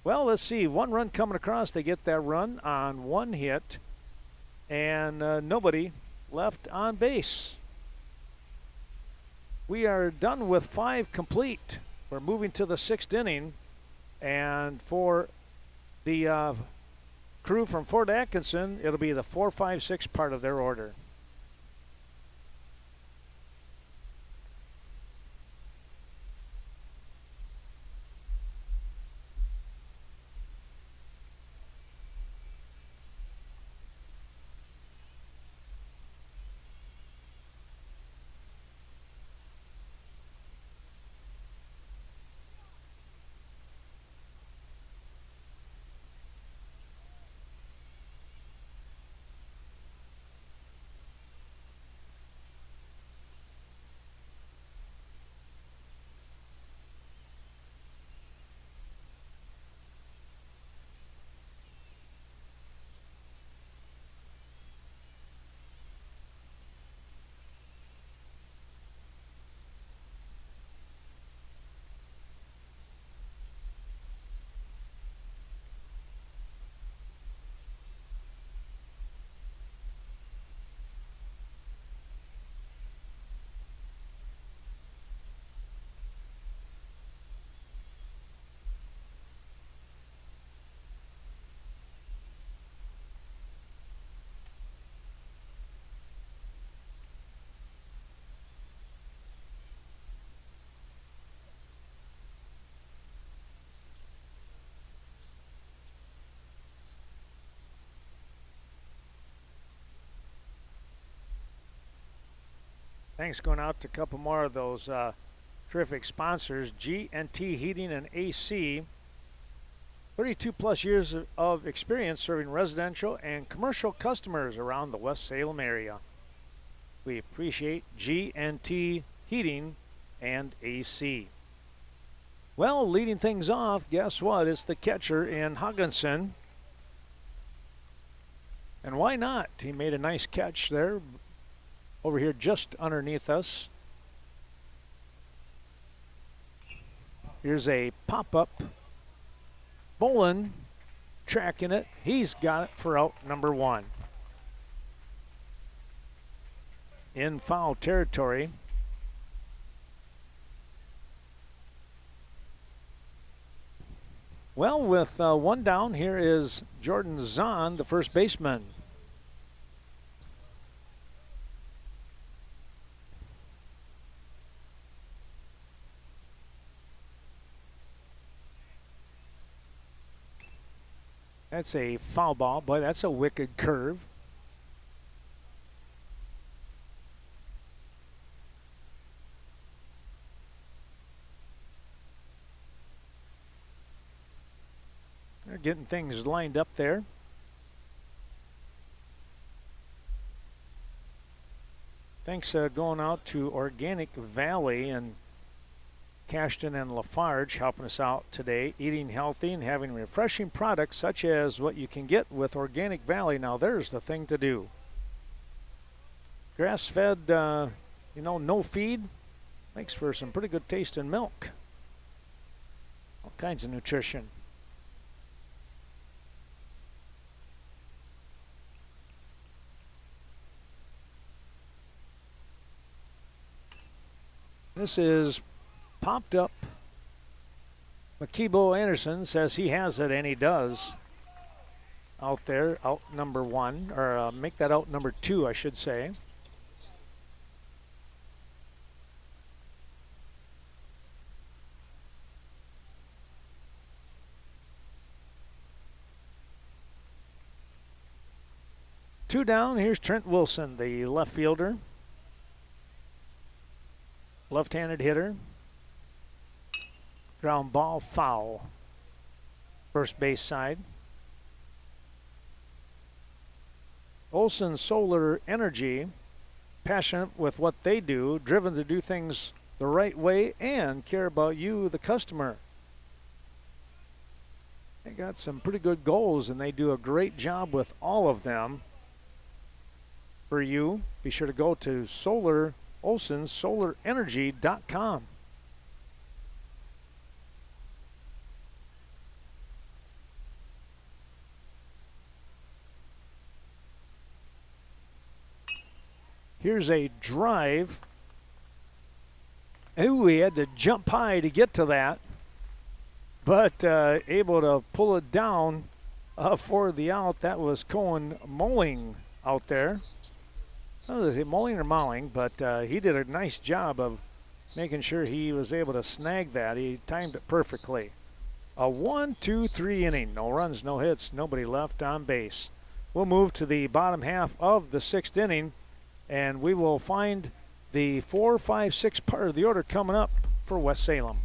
Well, let's see. One run coming across. They get that run on one hit, and nobody left on base. We are done with 5 complete. We're moving to the 6th inning. And for the crew from Fort Atkinson, it'll be the 456 part of their order. Thanks going out to a couple more of those terrific sponsors. G&T Heating and AC, 32 plus years of experience serving residential and commercial customers around the West Salem area. We appreciate G&T Heating and AC. Well, leading things off, guess what? It's the catcher in Atkinson. And why not? He made a nice catch there over here just underneath us. Here's a pop-up. Bolin tracking it. He's got it for out number one. In foul territory. Well, with one down, here is Jordan Zahn, the first baseman. That's a foul ball. Boy, that's a wicked curve. They're getting things lined up there. Thanks going out to Organic Valley and Cashton and Lafarge helping us out today, eating healthy and having refreshing products such as what you can get with Organic Valley. Now there's the thing to do. Grass-fed, no feed, makes for some pretty good taste in milk. All kinds of nutrition. This is popped up. Makibo Anderson says he has it, and he does. Out there, out number one, or make that out number two, I should say. Two down, here's Trent Wilson, the left fielder. Left-handed hitter. Ground ball, foul. First base side. Olson Solar Energy, passionate with what they do, driven to do things the right way and care about you, the customer. They got some pretty good goals and they do a great job with all of them. For you, be sure to go to olsonsolarenergy.com. Here's a drive. Ooh, he had to jump high to get to that. but able to pull it down for the out. That was Cohen Moling out there. I don't know, is it Moling or Mowing, but he did a nice job of making sure he was able to snag that. He timed it perfectly. A 1-2-3 inning. No runs, no hits, nobody left on base. We'll move to the bottom half of the 6th inning, and we will find the 4, 5, 6 part of the order coming up for West Salem.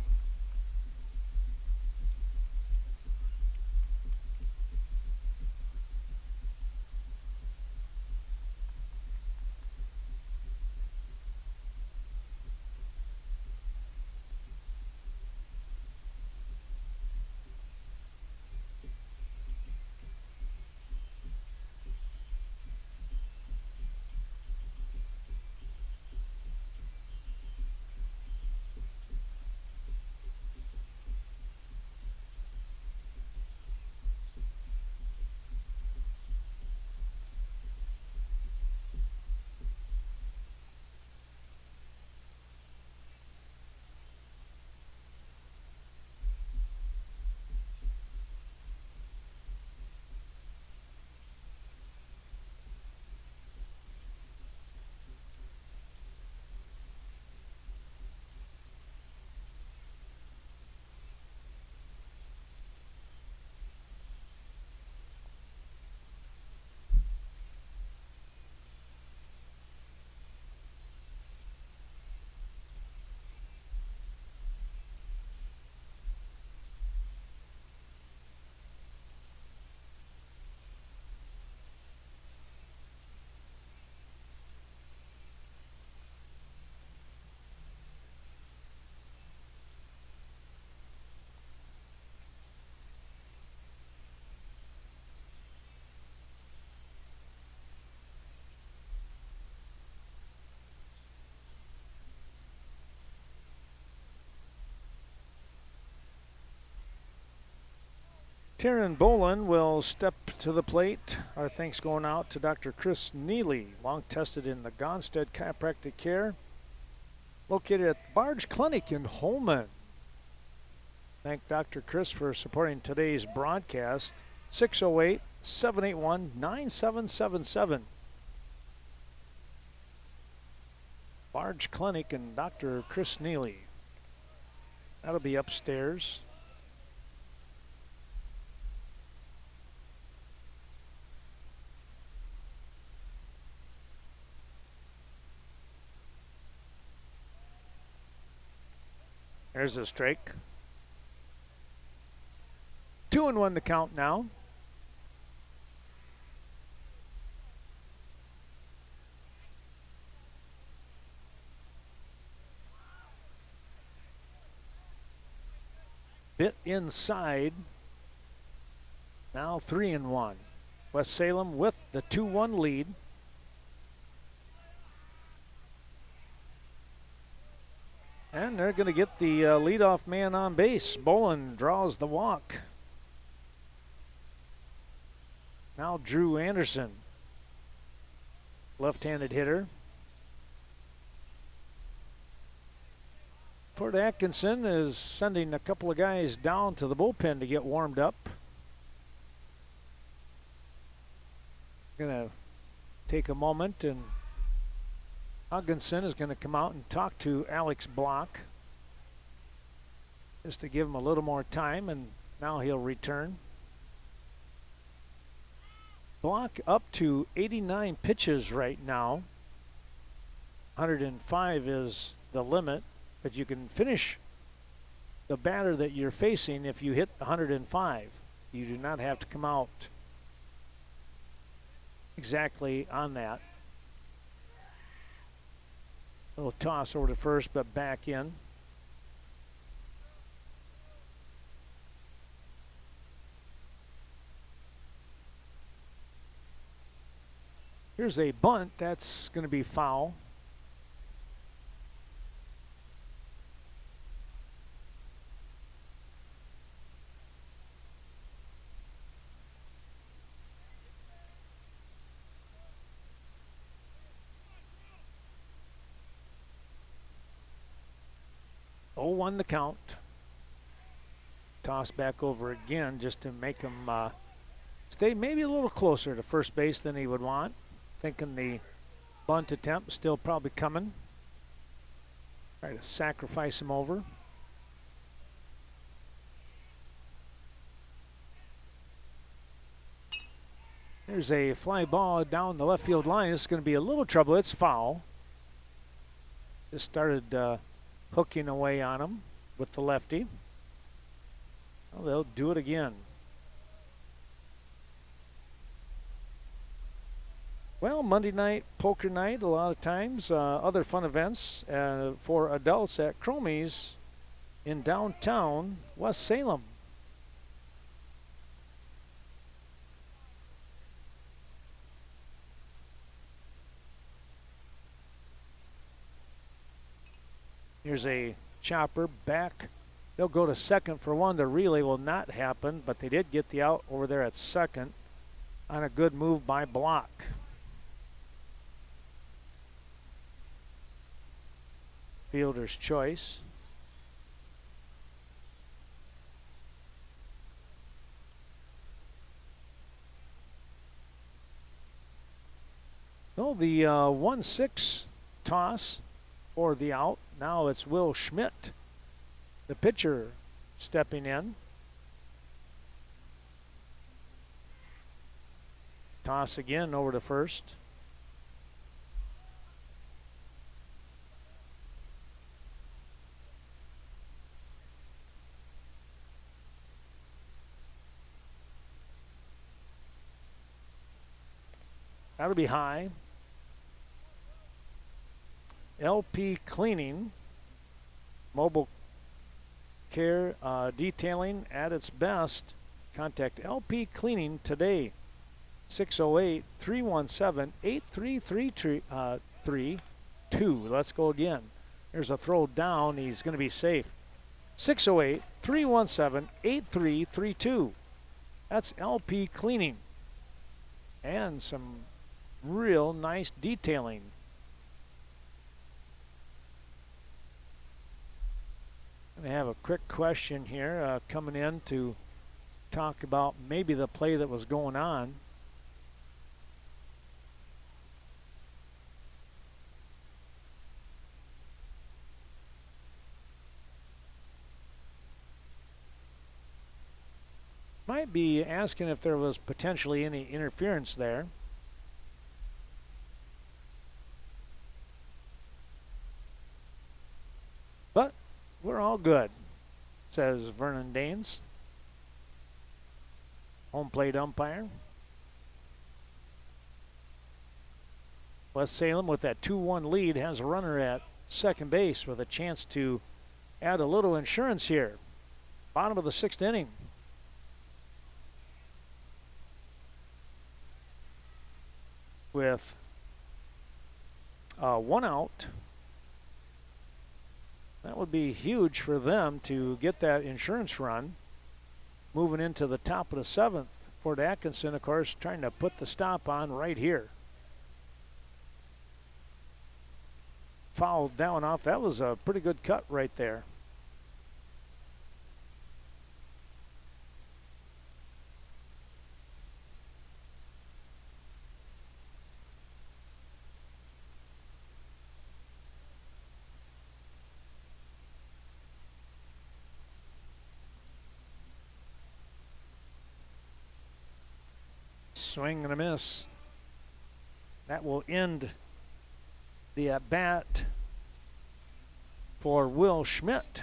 Taryn Bolin will step to the plate. Our thanks going out to Dr. Chris Neely, long tested in the Gonstead Chiropractic Care, located at Barge Clinic in Holmen. Thank Dr. Chris for supporting today's broadcast. 608-781-9777. Barge Clinic and Dr. Chris Neely. That'll be upstairs. There's a strike. 2-1 to count now. Bit inside. Now 3-1. West Salem with the 2-1 lead. And they're going to get the leadoff man on base. Bolin draws the walk. Now Drew Anderson, left-handed hitter. Ford Atkinson is sending a couple of guys down to the bullpen to get warmed up. Going to take a moment, and Atkinson is going to come out and talk to Alex Block just to give him a little more time, and now he'll return. Block up to 89 pitches right now. 105 is the limit, but you can finish the batter that you're facing if you hit 105. You do not have to come out exactly on that. A little toss over to first, but back in. Here's a bunt. That's going to be foul. Oh, 1 the count. toss back over again just to make him stay maybe a little closer to first base than he would want. Thinking the bunt attempt still probably coming. Try to sacrifice him over. There's a fly ball down the left field line. It's going to be a little trouble. It's foul. Just started hooking away on him with the lefty. Well, they'll do it again. Well, Monday night, poker night, a lot of times. Other fun events for adults at Cromie's in downtown West Salem. Here's a chopper back. They'll go to second for one. The relay will not happen, but they did get the out over there at second on a good move by Block. Fielder's choice. So the 1-6 toss for the out. Now it's Will Schmidt, the pitcher, stepping in. Toss again over to first. That'll be high. LP Cleaning, mobile care detailing at its best. Contact LP Cleaning today. 608-317-8332. Let's go again. There's a throw down. He's going to be safe. 608-317-8332. That's LP Cleaning. And some real nice detailing. I have a quick question here coming in to talk about maybe the play that was going on. Might be asking if there was potentially any interference there. But we're all good, says Vernon Danes, home plate umpire. West Salem with that 2-1 lead has a runner at second base with a chance to add a little insurance here. Bottom of the 6th inning. With one out. That would be huge for them to get that insurance run. Moving into the top of the 7th. Ford Atkinson, of course, trying to put the stop on right here. Fouled that one off. That was a pretty good cut right there. Swing and a miss. That will end the at-bat for Will Schmidt.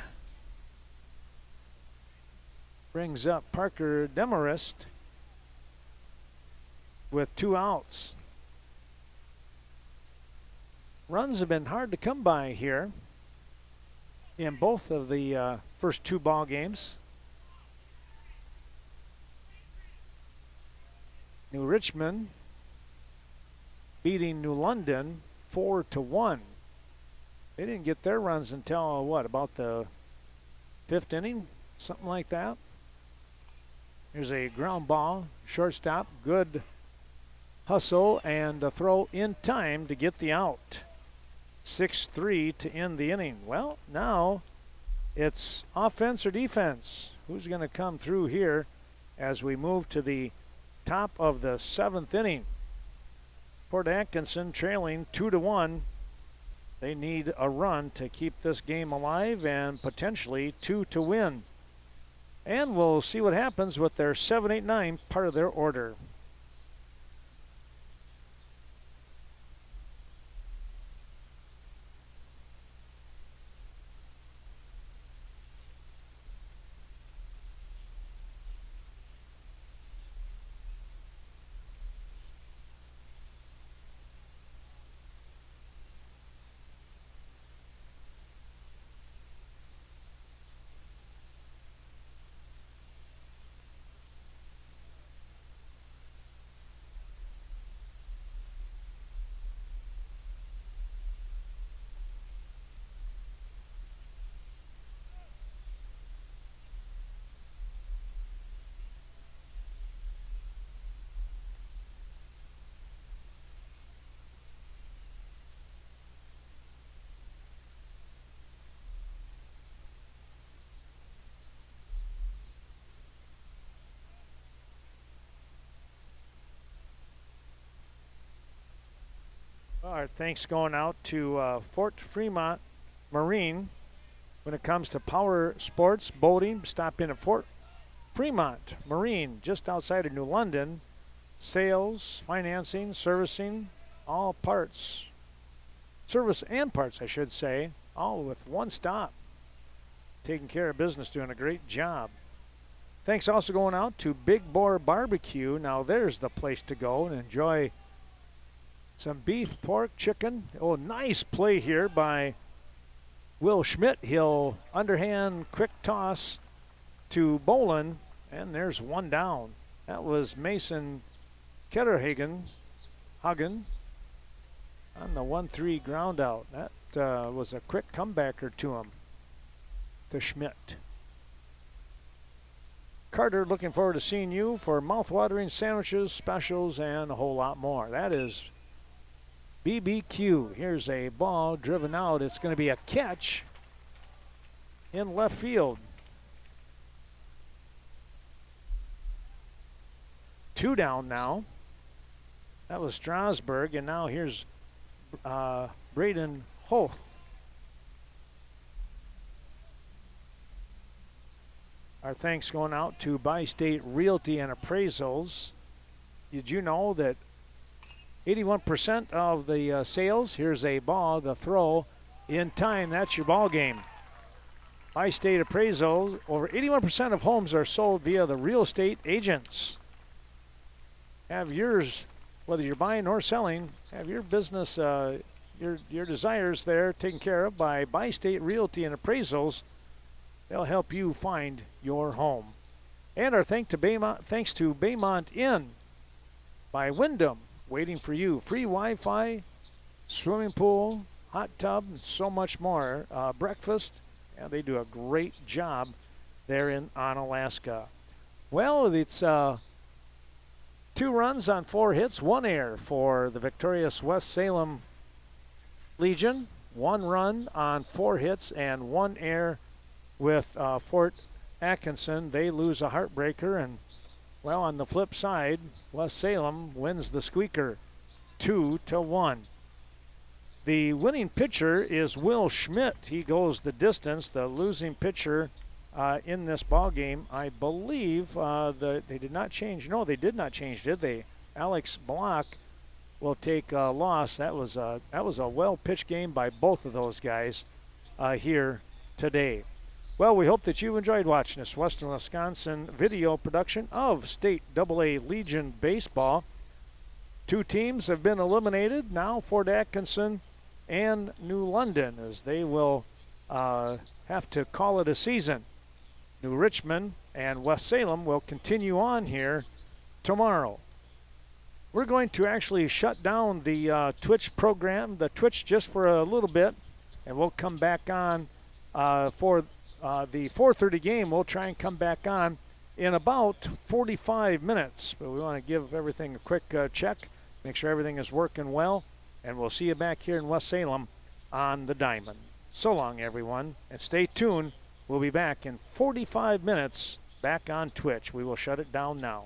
Brings up Parker Demarest with 2 outs. Runs have been hard to come by here in both of the first 2 ball games. New Richmond beating New London 4-1. They didn't get their runs until what, about the 5th inning, something like that. Here's a ground ball, shortstop, good hustle and a throw in time to get the out. 6-3 to end the inning. Well, now It's offense or defense. Who's going to come through here as we move to the top of the 7th inning? Port Atkinson trailing 2-1. They need a run to keep this game alive and potentially 2 to win. And we'll see what happens with their 7, 8, 9 part of their order. All right, thanks going out to Fort Fremont Marine. When it comes to power sports, boating, stop in at Fort Fremont Marine, just outside of New London. Sales, financing, servicing, all parts. Service and parts, I should say, all with one stop. Taking care of business, doing a great job. Thanks also going out to Big Boar Barbecue. Now there's the place to go and enjoy some beef, pork, chicken. Oh, nice play here by Will Schmidt. He'll underhand quick toss to Bolin, and there's one down. That was Mason Ketterhagen on the 1-3 ground out. That was a quick comebacker to him, to Schmidt. Carter, looking forward to seeing you for mouth-watering sandwiches, specials, and a whole lot more. That is BBQ. Here's a ball driven out. It's going to be a catch in left field. 2 down now. That was Strasburg, and now here's Braden Hoth. Our thanks going out to Bi-State Realty and Appraisals. Did you know that 81% of the sales, here's a ball, the throw, in time, that's your ball game. Bi-State Appraisals, over 81% of homes are sold via the real estate agents. Have yours, whether you're buying or selling, have your business, your desires there taken care of by Bi-State Realty and Appraisals. They'll help you find your home. And our thanks to Baymont Inn by Wyndham, waiting for you. Free Wi-Fi, swimming pool, hot tub, and so much more. Breakfast, and they do a great job there in Onalaska. Well, it's 2 runs on 4 hits, 1 error for the victorious West Salem Legion. 1 run on 4 hits and 1 error with Fort Atkinson. They lose a heartbreaker, and well, on the flip side, West Salem wins the squeaker 2-1. The winning pitcher is Will Schmidt. He goes the distance. The losing pitcher in this ball game, I believe, they did not change. No, they did not change, did they? Alex Block will take a loss. That was a well-pitched game by both of those guys here today. Well, we hope that you enjoyed watching this Western Wisconsin video production of State AA Legion Baseball. 2 teams have been eliminated now, Fort Atkinson and New London, as they will have to call it a season. New Richmond and West Salem will continue on here tomorrow. We're going to actually shut down the Twitch program, the Twitch, just for a little bit, and we'll come back on for the 4:30 game. We'll try and come back on in about 45 minutes. But we want to give everything a quick check, make sure everything is working well, and we'll see you back here in West Salem on the Diamond. So long, everyone, and stay tuned We'll be back in 45 minutes back on Twitch. We will shut it down now.